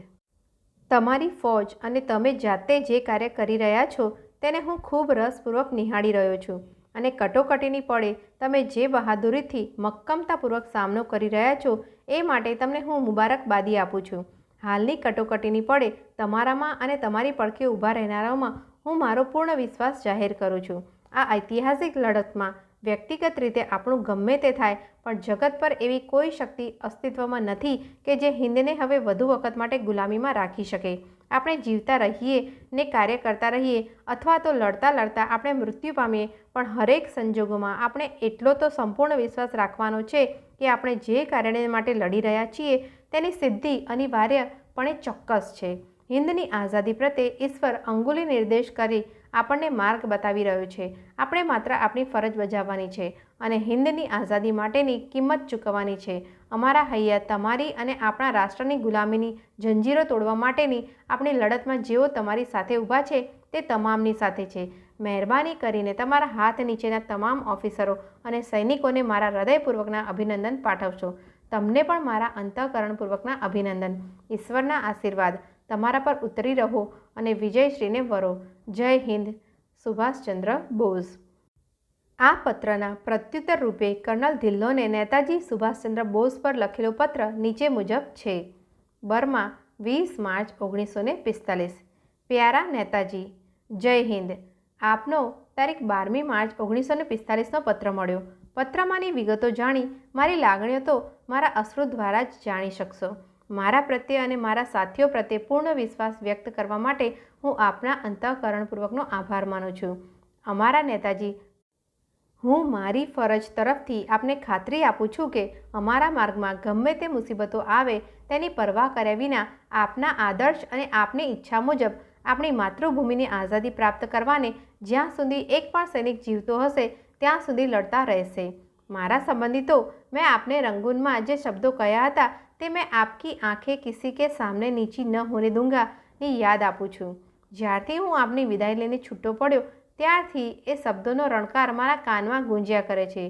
તમારી ફોજ અને તમે જાતે જે કાર્ય કરી રહ્યા છો તેને હું ખૂબ રસપૂર્વક નિહાળી રહ્યો છું અને કટોકટીની પળે તમે જે બહાદુરીથી મક્કમતાપૂર્વક સામનો કરી રહ્યા છો એ માટે તમને હું મુબારકબાદી આપું છું. હાલની કટોકટીની પળે તમારામાં અને તમારી પડખે ઊભા રહેનારાઓમાં હું મારો પૂર્ણ વિશ્વાસ જાહેર કરું છું. આ ઐતિહાસિક લડતમાં વ્યક્તિગત રીતે આપણું ગમે તે થાય, પણ જગત પર એવી કોઈ શક્તિ અસ્તિત્વમાં નથી કે જે હિન્દને હવે વધુ વખત માટે ગુલામીમાં રાખી શકે. આપણે જીવતા રહીએ ને કાર્ય કરતા રહીએ અથવા તો લડતા લડતા આપણે મૃત્યુ પામીએ, પણ હરેક સંજોગોમાં આપણે એટલો તો સંપૂર્ણ વિશ્વાસ રાખવાનો છે કે આપણે જે કાર્ય માટે લડી રહ્યા છીએ તેની સિદ્ધિ અનિવાર્યપણે ચોક્કસ છે. હિન્દની આઝાદી પ્રત્યે ઈશ્વર અંગુલી નિર્દેશ કરી આપણને માર્ગ બતાવી રહ્યો છે. આપણે માત્ર આપણી ફરજ બજાવવાની છે અને હિન્દની આઝાદી માટેની કિંમત ચૂકવવાની છે. અમારા હૈયા તમારી અને આપણા રાષ્ટ્રની ગુલામીની જંજીરો તોડવા માટેની આપણી લડતમાં જેઓ તમારી સાથે ઊભા છે તે તમામની સાથે છે. મહેરબાની કરીને તમારા હાથ નીચેના તમામ ઓફિસરો અને સૈનિકોને મારા હૃદયપૂર્વકના અભિનંદન પાઠવશો. તમને પણ મારા અંતઃકરણપૂર્વકના અભિનંદન. ઈશ્વરના આશીર્વાદ તમારા પર ઉતરી રહો અને વિજયશ્રીને વરો. જય હિન્દ. સુભાષચંદ્ર બોઝ. આ પત્રના પ્રત્યુત્તર રૂપે કર્નલ ધિલ્લોને નેતાજી સુભાષચંદ્ર બોઝ પર લખેલો પત્ર નીચે મુજબ છે. Burma, 20 March 1945. પ્યારા નેતાજી, જય હિન્દ. આપનો તારીખ 12મી માર્ચ 1945નો પત્ર મળ્યો. પત્રમાંની વિગતો જાણી મારી લાગણીઓ તો મારા અશ્રુ દ્વારા જ જાણી શકશો. મારા પ્રત્યે અને મારા સાથીઓ પ્રત્યે પૂર્ણ વિશ્વાસ વ્યક્ત કરવા માટે હું આપના અંતઃકરણપૂર્વકનો આભાર માનું છું. અમારા નેતાજી, હું મારી ફરજ તરફથી આપને ખાતરી આપું છું કે અમારા માર્ગમાં ગમે તે મુસીબતો આવે તેની પરવા કર્યા વિના આપના આદર્શ અને આપની ઈચ્છા મુજબ આપણી માતૃભૂમિની આઝાદી પ્રાપ્ત કરવાને જ્યાં સુધી એક પણ સૈનિક જીવતો હશે ત્યાં સુધી લડતા રહેશે. મારા સંબંધિતો, મેં આપને રંગૂનમાં જે શબ્દો કહ્યા હતા તે મેં આપકી આંખે કિસી કે સામને નીચી ન હોને દૂંગા ની યાદ આપું છું. જ્યારથી હું આપની વિદાય લઈને છૂટો પડ્યો ત્યારથી એ શબ્દોનો રણકાર મારા કાનમાં ગુંજ્યા કરે છે.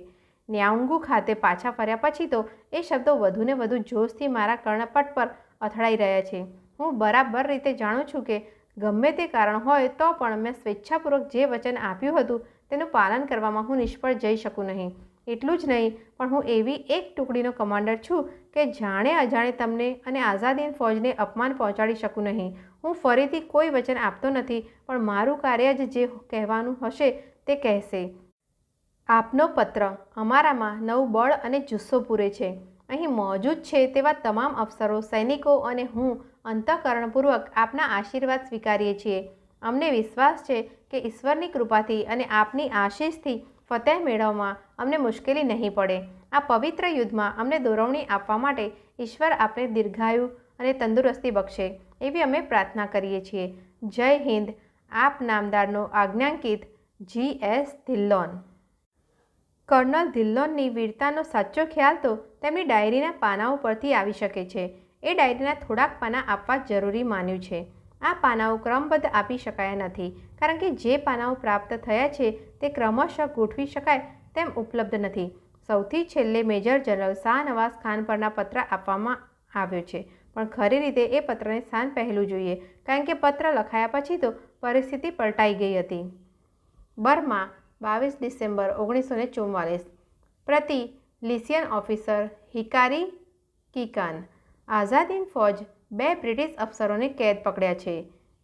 ન્યાઉંગુ ખાતે પાછા ફર્યા પછી તો એ શબ્દો વધુને વધુ જોશથી મારા કર્ણપટ પર અથડાઈ રહ્યા છે. હું બરાબર રીતે જાણું છું કે ગમે તે કારણ હોય તો પણ મેં સ્વેચ્છાપૂર્વક જે વચન આપ્યું હતું તેનું પાલન કરવામાં હું નિષ્ફળ જઈ શકું નહીં. એટલું જ નહીં, પણ હું એવી એક ટુકડીનો કમાન્ડર છું કે જાણે અજાણે તમને અને આઝાદ હિન્દ ફોજને અપમાન પહોંચાડી શકું નહીં. હું ફરીથી કોઈ વચન આપતો નથી, પણ મારું કાર્ય જ જે કહેવાનું હશે તે કહેશે. આપનો પત્ર અમારામાં નવું બળ અને જુસ્સો પૂરે છે. અહીં મોજૂદ છે તેવા તમામ અફસરો, સૈનિકો અને હું અંતઃકરણપૂર્વક આપના આશીર્વાદ સ્વીકારીએ છીએ. અમને વિશ્વાસ છે કે ઈશ્વરની કૃપાથી અને આપની આશીષથી ફતેહ મેળવવામાં અમને મુશ્કેલી નહીં પડે. આ પવિત્ર યુદ્ધમાં અમને દોરવણી આપવા માટે ઈશ્વર આપને દીર્ઘાયુ અને તંદુરસ્તી બક્ષે એવી અમે પ્રાર્થના કરીએ છીએ. જય હિન્દ. આપ નામદારનો આજ્ઞાંકિત G.S. ધિલ્લોન. કર્નલ ધિલ્લોનની વીરતાનો સાચો ખ્યાલ તો તેમની ડાયરીના પાનાઓ પરથી આવી શકે છે. એ ડાયરીના થોડાક પાના આપવા જરૂરી માન્યું છે. આ પાનાઓ ક્રમબદ્ધ આપી શકાયા નથી, કારણ કે જે પાનાઓ પ્રાપ્ત થયા છે તે ક્રમશઃ ગોઠવી શકાય તેમ ઉપલબ્ધ નથી. સૌથી છેલ્લે મેજર જનરલ શાહનવાઝ ખાન પરના પત્ર આપવામાં આવ્યો છે, પણ ખરી રીતે એ પત્રને સ્થાન પહેલું જોઈએ, કારણ કે પત્ર લખાયા પછી તો પરિસ્થિતિ પલટાઈ ગઈ હતી. Burma 22 December 1944. પ્રતિ લિસિયન ઓફિસર હિકારી કિકાન. આઝાદ હિંદ ફૌજ 2 બ્રિટિશ અફસરોને કેદ પકડ્યા છે.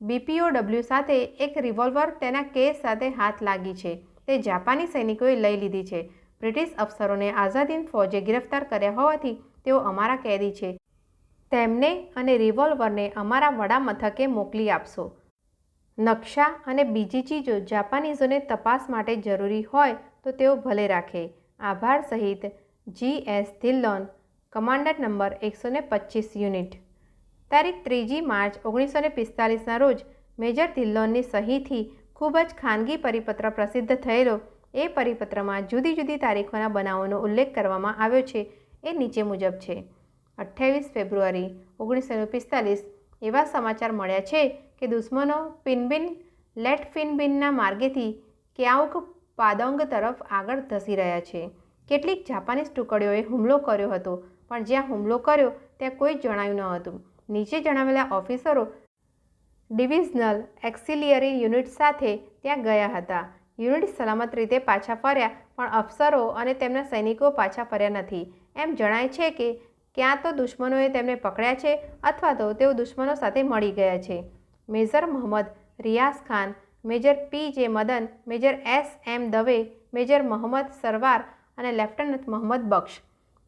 BPOW સાથે એક રિવોલ્વર તેના કેસ સાથે હાથ લાગી છે. તે જાપાની સૈનિકોએ લઈ લીધી છે. બ્રિટિશ અફસરોને આઝાદ હિંદ ફૌજે ગિરફ્તાર કર્યા હોવાથી તેઓ અમારા કેદી છે. તેમને અને રિવોલ્વરને અમારા વડા મથકે મોકલી આપશો. નકશા અને બીજી ચીજો જાપાનીઝોને તપાસ માટે જરૂરી હોય તો તેઓ ભલે રાખે. આભાર સહિત G.S. Dhillon, commander number 125 unit. તારીખ 3 માર્ચ 1945ના રોજ મેજર ધિલ્લોનની સહીથી ખૂબ જ ખાનગી પરિપત્ર પ્રસિદ્ધ થયેલો. એ પરિપત્રમાં જુદી જુદી તારીખોના બનાવોનો ઉલ્લેખ કરવામાં આવ્યો છે. એ નીચે મુજબ છે. 28 ફેબ્રુઆરી 1945. એવા સમાચાર મળ્યા છે કે દુશ્મનો પિનબિન લેટફિનબિનના માર્ગેથી ક્યાઉક પાદોંગ તરફ આગળ ધસી રહ્યા છે. કેટલીક જાપાનીઝ ટુકડીઓએ હુમલો કર્યો હતો, પણ જ્યાં હુમલો કર્યો ત્યાં કોઈ જણાયું ન હતું. નીચે જણાવેલા ઓફિસરો ડિવિઝનલ એક્સિલિયરી યુનિટ સાથે ત્યાં ગયા હતા. યુનિટ સલામત રીતે પાછા ફર્યા, પણ અફસરો અને તેમના સૈનિકો પાછા ફર્યા નથી. એમ જણાય છે કે ક્યાં તો દુશ્મનોએ તેમને પકડ્યા છે અથવા તો તેઓ દુશ્મનો સાથે મળી ગયા છે. Major Mohammad Riaz Khan, major P.J. Madan, major S.M. Dave, major Mohammad Sarwar અને લેફ્ટનન્ટ મોહમ્મદ બક્ષ.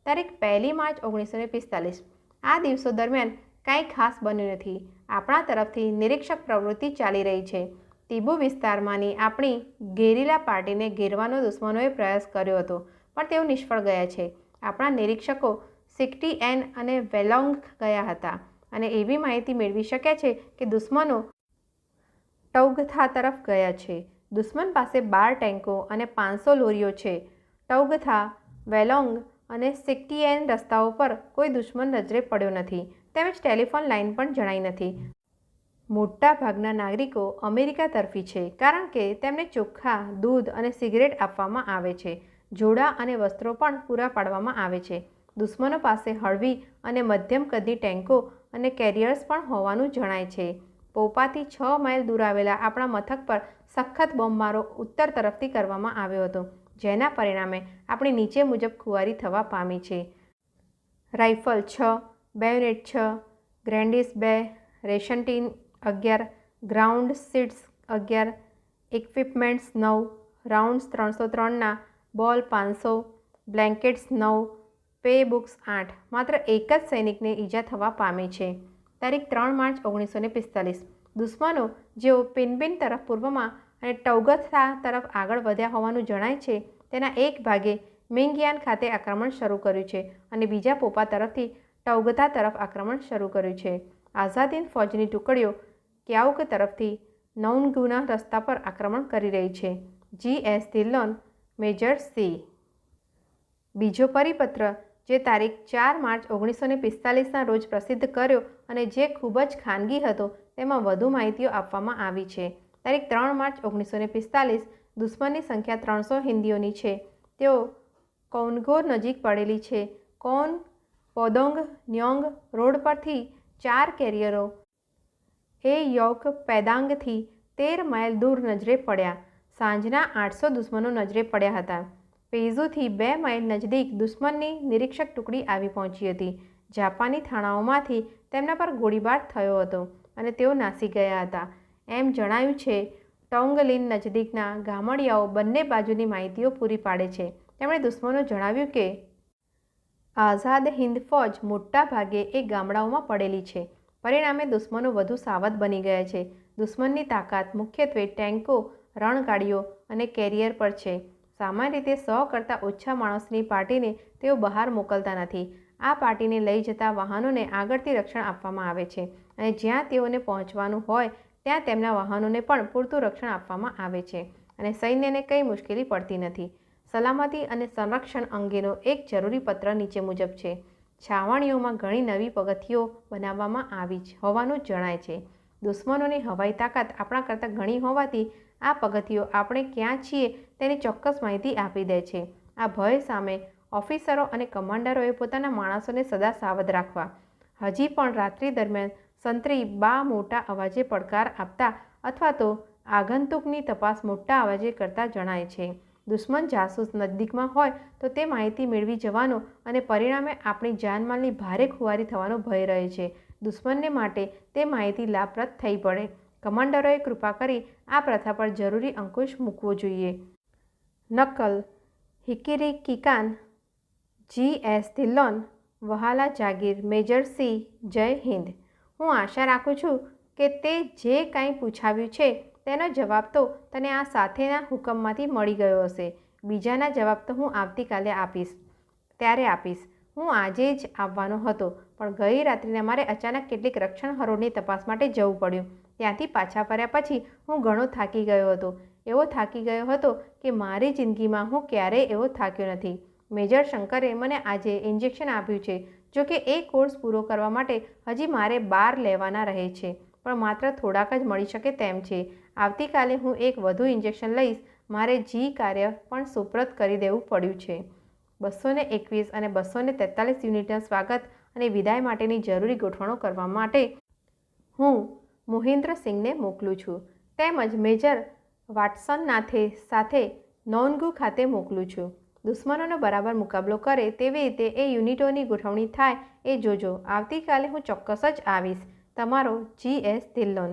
તારીખ 1 માર્ચ 1945. આ દિવસો દરમિયાન કાંઈ ખાસ બન્યું નથી. આપણા તરફથી નિરીક્ષક પ્રવૃત્તિ ચાલી રહી છે. તિબુ વિસ્તારમાંની આપણી ગેરિલા પાર્ટીને ઘેરવાનો દુશ્મનોએ પ્રયાસ કર્યો હતો, પણ તેઓ નિષ્ફળ ગયા છે. આપણા નિરીક્ષકો સિક્ટીએન અને વેલોંગ ગયા હતા અને એવી માહિતી મેળવી શક્યા છે કે દુશ્મનો ટૌગથા તરફ ગયા છે. દુશ્મન પાસે 12 ટેન્કો અને 500 લોરીઓ છે. ટૌગથા, વેલોંગ અને સિક્ટીએન રસ્તાઓ પર કોઈ દુશ્મન નજરે પડ્યો નથી, તેમજ ટેલિફોન લાઇન પણ જણાઈ નથી. મોટા ભાગના નાગરિકો અમેરિકા તરફી છે, કારણ કે તેમને ચોખ્ખા, દૂધ અને સિગરેટ આપવામાં આવે છે. જોડા અને વસ્ત્રો પણ પૂરા પાડવામાં આવે છે. દુશ્મનો પાસે હળવી અને મધ્યમ કદની ટેન્કો અને કેરિયર્સ પણ હોવાનું જણાય છે. પોપાથી 6 માઇલ દૂર આવેલા આપણા મથક પર સખત બોમ્બમારો ઉત્તર તરફથી કરવામાં આવ્યો હતો, જેના પરિણામે આપણી નીચે મુજબ ખુવારી થવા પામી છે. Rifle 6, bayonet 6, grenades 2, ration tin 11, ground sheets 11, equipments 9, rounds 303ના, બોલ 500, બ્લેન્કેટ્સ 9, પે બુક્સ 8. માત્ર એક જ સૈનિકને ઈજા થવા પામી છે. તારીખ 3 માર્ચ 1945. દુશ્મનો જેઓ પિનબિન તરફ પૂર્વમાં અને ટૌગથા તરફ આગળ વધ્યા હોવાનું જણાય છે, તેના એક ભાગે મિંગયાન ખાતે આક્રમણ શરૂ કર્યું છે અને બીજા પોપા તરફથી ટૌગથા તરફ આક્રમણ શરૂ કર્યું છે. આઝાદ હિંદ ફૌજની ટુકડીઓ ક્યાઉક તરફથી નૌનગુના રસ્તા પર આક્રમણ કરી રહી છે. G.S. Dhillon, major C. બીજો પરિપત્ર જે તારીખ 4 માર્ચ 1945ના રોજ પ્રસિદ્ધ કર્યો અને જે ખૂબ જ ખાનગી હતો, તેમાં વધુ માહિતીઓ આપવામાં આવી છે. તારીખ 3 માર્ચ 1945. દુશ્મનની સંખ્યા 300 હિન્દીઓની છે. તેઓ કૌનગો નજીક પડેલી છે. કૌન પોદોંગ ન્યોંગ રોડ પરથી 4 કેરિયરો એ યોક પેદાંગથી 13 માઇલ દૂર નજરે પડ્યા. સાંજના 800 દુશ્મનો નજરે પડ્યા હતા. પેઝુથી 2 માઇલ નજીક દુશ્મનની નિરીક્ષક ટુકડી આવી પહોંચી હતી. જાપાની થાણાઓમાંથી તેમના પર ગોળીબાર થયો હતો અને તેઓ નાસી ગયા હતા. એમ જણાયું છે. ટોંગલિન નજીકના ગામડિયાઓ બંને બાજુની માહિતીઓ પૂરી પાડે છે. તેમણે દુશ્મનો જણાવ્યું કે આઝાદ હિંદ ફૌજ મોટા ભાગે એ ગામડાઓમાં પડેલી છે. પરિણામે દુશ્મનો વધુ સાવધ બની ગયા છે. દુશ્મનની તાકાત મુખ્યત્વે ટેન્કો, રણગાડીઓ અને કેરિયર પર છે. સામાન્ય રીતે 100 કરતાં ઓછા માણસની પાર્ટીને તેઓ બહાર મોકલતા નથી. આ પાર્ટીને લઈ જતા વાહનોને આગળથી રક્ષણ આપવામાં આવે છે અને જ્યાં તેઓને પહોંચવાનું હોય ત્યાં તેમના વાહનોને પણ પૂરતું રક્ષણ આપવામાં આવે છે અને સૈન્યને કંઈ મુશ્કેલી પડતી નથી. સલામતી અને સંરક્ષણ અંગેનો એક જરૂરી પત્ર નીચે મુજબ છે. છાવણીઓમાં ઘણી નવી પગથિયો બનાવવામાં આવી હોવાનું જણાય છે. દુશ્મનોની હવાઈ તાકાત આપણા કરતાં ઘણી હોવાથી આ પગથિયો આપણે ક્યાં છીએ તેની ચોક્કસ માહિતી આપી દે છે. આ ભય સામે ઓફિસરો અને કમાન્ડરોએ પોતાના માણસોને સદા સાવધ રાખવા. હજી પણ રાત્રિ દરમિયાન સંત્રી બા મોટા અવાજે પડકાર આપતા અથવા તો આગંતુકની તપાસ મોટા અવાજે કરતા જણાય છે. દુશ્મન જાસૂસ નજીકમાં હોય તો તે માહિતી મેળવી જવાનો અને પરિણામે આપણી જાનમાલની ભારે ખુવારી થવાનો ભય રહે છે. દુશ્મનને માટે તે માહિતી લાભપ્રદ થઈ પડે. કમાન્ડરોએ કૃપા કરી આ પ્રથા પર જરૂરી અંકુશ મૂકવો જોઈએ. નકલ હિકિરી કિકાન G.S. ધિલ્લોન વહાલા જાગીર મેજર સી જય હિન્દ. હું આશા રાખું છું કે તે જે કાંઈ પૂછાવ્યું છે તેનો જવાબ તો તને આ સાથેના હુકમમાંથી મળી ગયો હશે. બીજાના જવાબ તો હું આવતીકાલે આપીશ. હું આજે જ આવવાનો હતો પણ ગઈ રાત્રિના મારે અચાનક કેટલીક રક્ષણ હરોળની તપાસ માટે જવું પડ્યું. ત્યાંથી પાછા ફર્યા પછી હું ઘણો થાકી ગયો હતો. એવો થાકી ગયો હતો કે મારી જિંદગીમાં હું ક્યારેય એવો થાક્યો નથી. મેજર શંકરે મને આજે ઇન્જેક્શન આપ્યું છે. જોકે એ કોર્સ પૂરો કરવા માટે હજી મારે 12 લેવાના રહે છે પણ માત્ર થોડાક જ મળી શકે તેમ છે. આવતીકાલે હું એક વધુ ઇન્જેક્શન લઈશ. મારે કાર્ય પણ સુપ્રત કરી દેવું પડ્યું છે. 221 અને 243 યુનિટના સ્વાગત અને વિદાય માટેની જરૂરી ગોઠવણો કરવા માટે હું મોહિન્દ્ર સિંઘને મોકલું છું તેમજ મેજર વાટસનનાથે સાથે નોનગુ ખાતે મોકલું છું. દુશ્મનોનો બરાબર મુકાબલો કરે તેવી રીતે એ યુનિટોની ગોઠવણી થાય એ જોજો. આવતીકાલે હું ચોક્કસ જ આવીશ. તમારો G.S. ધિલ્લોન.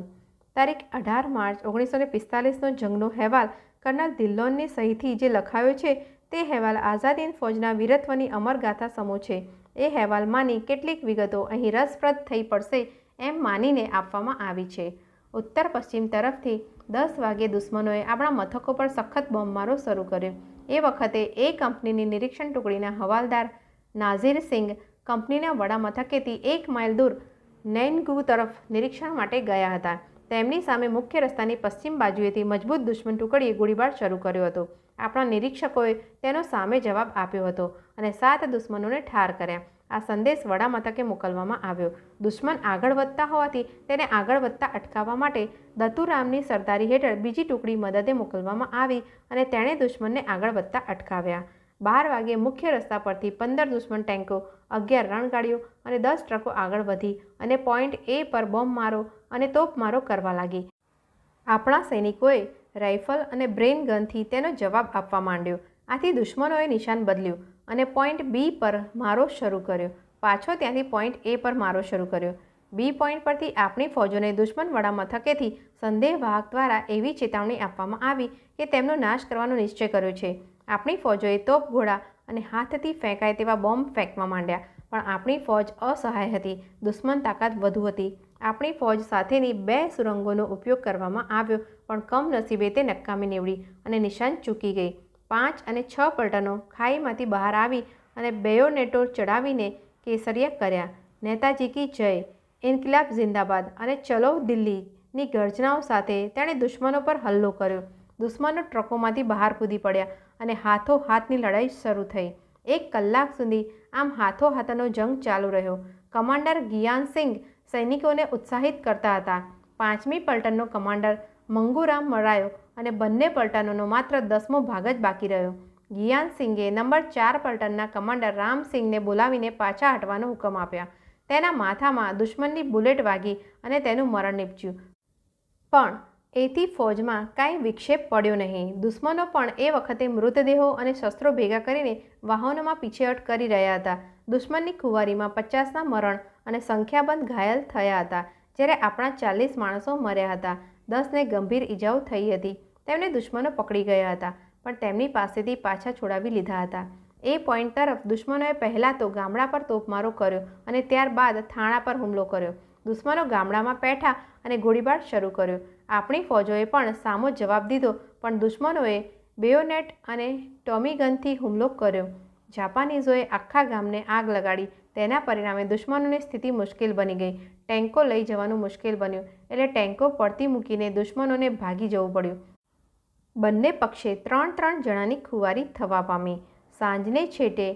તારીખ 18 માર્ચ 1945નો જંગનો અહેવાલ કર્નલ ધિલ્લોનની સહીથી જે લખાયો છે તે અહેવાલ આઝાદ હિંદ ફૌજના વીરત્વની અમરગાથા સમો છે. એ અહેવાલમાંની કેટલીક વિગતો અહીં રસપ્રદ થઈ પડશે એમ માનીને આપવામાં આવી છે. ઉત્તર પશ્ચિમ તરફથી 10 વાગ્યે દુશ્મનોએ આપણા મથકો પર સખત બોમ્બમારો શરૂ કર્યો. એ વખતે એ કંપનીની નિરીક્ષણ ટુકડીના હવાલદાર નાઝીર સિંઘ કંપનીના વડા મથકેથી 1 માઇલ દૂર નૈનગુ તરફ નિરીક્ષણ માટે ગયા હતા. તેમની સામે મુખ્ય રસ્તાની પશ્ચિમ બાજુએથી મજબૂત દુશ્મન ટુકડીએ ગોળીબાર શરૂ કર્યો હતો. આપણા નિરીક્ષકોએ તેનો સામે જવાબ આપ્યો હતો અને 7 દુશ્મનોને ઠાર કર્યા. આ સંદેશ વડા મથકે મોકલવામાં આવ્યો. દુશ્મન આગળ વધતા હોવાથી તેને આગળ વધતા અટકાવવા માટે દતુરામની સરદારી હેઠળ બીજી ટુકડી મદદે મોકલવામાં આવી અને તેણે દુશ્મનને આગળ વધતા અટકાવ્યા. 12 વાગ્યે મુખ્ય રસ્તા પરથી 15 દુશ્મન ટેન્કો, 11 રણગાડીઓ અને 10 ટ્રકો આગળ વધી અને પોઈન્ટ A પર બોમ્બમારો અને તોપમારો કરવા લાગી. આપણા સૈનિકોએ રાઇફલ અને બ્રેન ગનથી તેનો જવાબ આપવા માંડ્યો. આથી દુશ્મનોએ નિશાન બદલ્યું અને પોઈન્ટ B પર મારો શરૂ કર્યો. પાછો ત્યાંથી પોઈન્ટ A પર મારો શરૂ કર્યો. B પોઈન્ટ પરથી આપણી ફૌજોને દુશ્મન વડા મથકેથી સંદેહવાહક દ્વારા એવી ચેતવણી આપવામાં આવી કે તેમનો નાશ કરવાનો નિશ્ચય કર્યો છે. આપણી ફૌજોએ તોપગોળા અને હાથથી ફેંકાય તેવા બોમ્બ ફેંકવા માંડ્યા પણ આપણી ફૌજ અસહાય હતી. દુશ્મન તાકાત વધુ હતી. આપણી ફૌજ સાથેની 2 સુરંગોનો ઉપયોગ કરવામાં આવ્યો પણ કમનસીબે તે નકામી નીવડી અને નિશાન ચૂકી ગઈ. 5 અને 6 પલટનો ખાઈમાંથી બહાર આવી અને બેયોનેટો ચડાવીને કેસરિયા કર્યા. નેતાજી કી જય, ઇન્કિલાબ જિંદાબાદ અને ચલો દિલ્હીની ગર્જનાઓ સાથે તેણે દુશ્મનો પર હલ્લો કર્યો. દુશ્મનો ટ્રકોમાંથી બહાર કૂદી પડ્યા અને હાથોહાથની લડાઈ શરૂ થઈ. 1 કલાક સુધી આમ હાથોહાથનો જંગ ચાલુ રહ્યો. કમાન્ડર ગિયાન સિંઘ સૈનિકોને ઉત્સાહિત કરતા હતા. 5મી પલટનનો કમાન્ડર મંગુરામ મરાયો અને બંને પલટનોનો માત્ર 10મો ભાગ જ બાકી રહ્યો. ગિયાન સિંઘે નંબર 4 પલટનના કમાન્ડર રામસિંઘને બોલાવીને પાછા હટવાનો હુકમ આપ્યા. તેના માથામાં દુશ્મનની બુલેટ વાગી અને તેનું મરણ નીપજ્યું. પણ એથી ફૌજમાં કાંઈ વિક્ષેપ પડ્યો નહીં. દુશ્મનો પણ એ વખતે મૃતદેહો અને શસ્ત્રો ભેગા કરીને વાહનોમાં પીછેહટ કરી રહ્યા હતા. દુશ્મનની ખુવારીમાં 50ના મરણ અને સંખ્યાબંધ ઘાયલ થયા હતા જ્યારે આપણા 40 માણસો મર્યા હતા. 10ને ગંભીર ઈજાઓ થઈ હતી. તેમને દુશ્મનો પકડી ગયા હતા, પણ તેમની પાસેથી પાછા છોડાવી લીધા હતા. એ પોઈન્ટ તરફ દુશ્મનોએ પહેલાં તો ગામડા પર તોપમારો કર્યો અને ત્યારબાદ થાણા પર હુમલો કર્યો. દુશ્મનો ગામડામાં પેઠા અને ગોળીબાર શરૂ કર્યો. આપણી ફૌજોએ પણ સામો જવાબ દીધો, પણ દુશ્મનોએ બેયોનેટ અને ટોમીગનથી હુમલો કર્યો. જાપાનીઝોએ આખા ગામને આગ લગાડી. તેના પરિણામે દુશ્મનોની સ્થિતિ મુશ્કેલ બની ગઈ. ટેન્કો લઈ જવાનું મુશ્કેલ બન્યું, એટલે ટેન્કો પડતી મૂકીને દુશ્મનોને ભાગી જવું પડ્યું. બંને પક્ષે 3-3 જણાની ખુવારી થવા પામી. સાંજને છેટે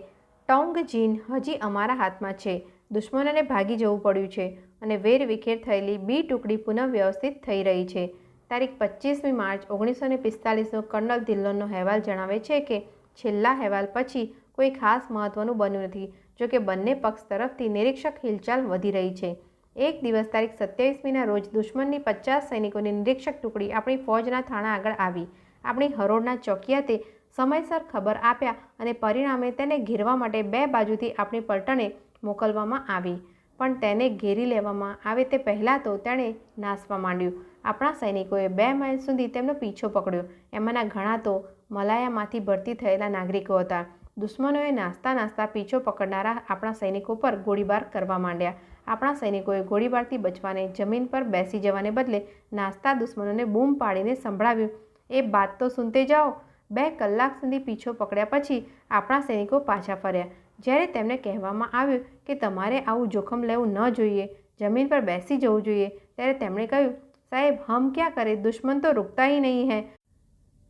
ટોંગજીન હજી અમારા હાથમાં છે. દુશ્મનોને ભાગી જવું પડ્યું છે અને વેરવિખેર થયેલી બી ટુકડી પુનઃવ્યવસ્થિત થઈ રહી છે. તારીખ 25મી માર્ચ 1945નો કર્નલ ધિલ્લોનનો અહેવાલ જણાવે છે કે છેલ્લા અહેવાલ પછી કોઈ ખાસ મહત્વનું બન્યું નથી. જોકે બંને પક્ષ તરફથી નિરીક્ષક હિલચાલ વધી રહી છે. એક દિવસ તારીખ 27મીના રોજ દુશ્મનની 50 સૈનિકોની નિરીક્ષક ટુકડી આપણી ફૌજના થાણા આગળ આવી. આપણી હરોળના ચોકિયાતે સમયસર ખબર આપ્યા અને પરિણામે તેને ઘેરવા માટે 2 બાજુથી આપણી પલટણે મોકલવામાં આવી. પણ તેને ઘેરી લેવામાં આવે તે પહેલાં તો તેણે નાસવા માંડ્યું. આપણા સૈનિકોએ 2 માઇલ સુધી તેમનો પીછો પકડ્યો. એમાંના ઘણા તો મલાયામાંથી ભરતી થયેલા નાગરિકો હતા. દુશ્મનોએ નાસ્તા પીછો પકડનારા આપણા સૈનિકો પર ગોળીબાર કરવા માંડ્યા. આપણા સૈનિકોએ ગોળીબારથી બચવાને જમીન પર બેસી જવાને બદલે નાસ્તા દુશ્મનોને બૂમ પાડીને સંભળાવ્યું, એ બાત તો સુનતે જાઓ. 2 કલાક સુધી પીછો પકડ્યા પછી આપણા સૈનિકો પાછા ફર્યા. જ્યારે તેમને કહેવામાં આવ્યું કે તમારે આવું જોખમ લેવું ન જોઈએ, જમીન પર બેસી જવું જોઈએ, ત્યારે તેમણે કહ્યું, સાહેબ હમ ક્યાં કરે, દુશ્મન તો રૂકતા ही नहीं है,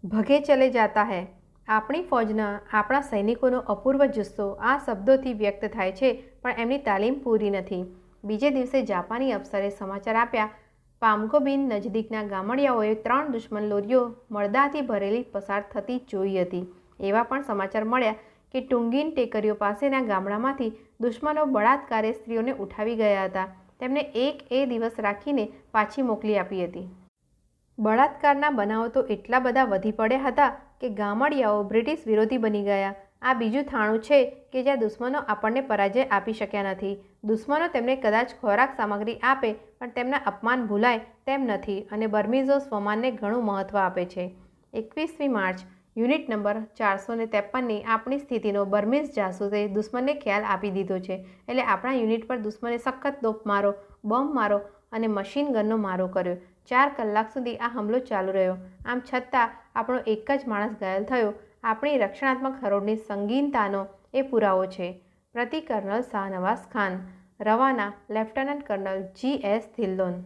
ભગે ચલે જાતા है. આપણી ફૌજના આપણા સૈનિકોનો અપૂર્વ જુસ્સો આ શબ્દોથી વ્યક્ત થાય છે, પણ એમની તાલીમ પૂરી નથી. બીજે દિવસે જાપાની અફસરે સમાચાર આપ્યા, પામગોબિન નજીકના ગામડિયાઓએ 3 દુશ્મન લોરીઓ મળદાથી ભરેલી પસાર થતી જોઈ હતી. એવા પણ સમાચાર મળ્યા કે ટુંગીન ટેકરીઓ પાસેના ગામડામાંથી દુશ્મનો બળાત્કારે સ્ત્રીઓને ઉઠાવી ગયા હતા. તેમને એ દિવસ રાખીને પાછી મોકલી આપી હતી. બળાત્કારના બનાવો તો એટલા બધા વધી પડ્યા હતા કે ગામડિયાઓ બ્રિટિશ વિરોધી બની ગયા. આ બીજું થાણું છે કે જ્યાં દુશ્મનો આપણને પરાજય આપી શક્યા નથી. દુશ્મનો તેમને કદાચ ખોરાક સામગ્રી આપે, પણ તેમના અપમાન ભૂલાય તેમ નથી અને બર્મીઝો સ્વમાનને ઘણું મહત્ત્વ આપે છે. 21મી માર્ચ યુનિટ નંબર 453ની આપણી સ્થિતિનો બર્મીઝ જાસૂસે દુશ્મનને ખ્યાલ આપી દીધો છે. એટલે આપણા યુનિટ પર દુશ્મને સખત તોપ મારો, બોમ્બ મારો અને મશીન ગનનો મારો કર્યો. 4 કલાક સુધી આ હુમલો ચાલુ રહ્યો. આમ છતાં આપણો એક જ માણસ ઘાયલ થયો. આપણી રક્ષણાત્મક હરોળની સંગીનતાનો એ પુરાવો છે. પ્રતિ કર્નલ શાહનવાઝ ખાન. રવાના lieutenant colonel G.S. Dhillon.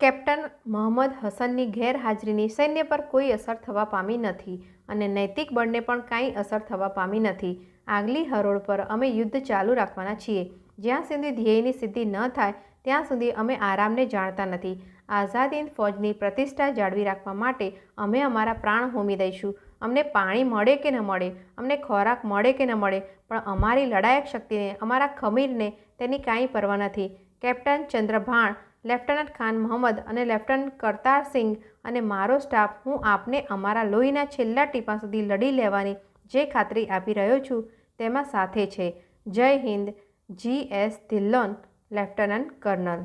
Captain Mohammad હસનની ગેરહાજરીની સૈન્ય પર કોઈ અસર થવા પામી નથી અને નૈતિક બળને પણ કાંઈ અસર થવા પામી નથી. આગલી હરોળ પર અમે યુદ્ધ ચાલુ રાખવાના છીએ. જ્યાં સુધી ધ્યેયની સિદ્ધિ ન થાય ત્યાં સુધી અમે આરામને જાણતા નથી. આઝાદ હિંદ ફૌજની પ્રતિષ્ઠા જાળવી રાખવા માટે અમે અમારા પ્રાણ હોમી દઈશું. અમને પાણી મળે કે ન મળે, અમને ખોરાક મળે કે ન મળે, પણ અમારી લડાયક શક્તિને, અમારા ખમીરને તેની કાંઈ પરવા નથી. કેપ્ટન ચંદ્રભાણ, લેફ્ટનન્ટ ખાન મોહમ્મદ અને લેફ્ટનન્ટ કરતાર સિંઘ અને મારો સ્ટાફ, હું આપને અમારા લોહીના છેલ્લા ટીપા સુધી લડી લેવાની જે ખાતરી આપી રહ્યો છું તેમાં સાથે છે. જય હિન્દ. G.S. ધિલ્લોન, lieutenant kernel.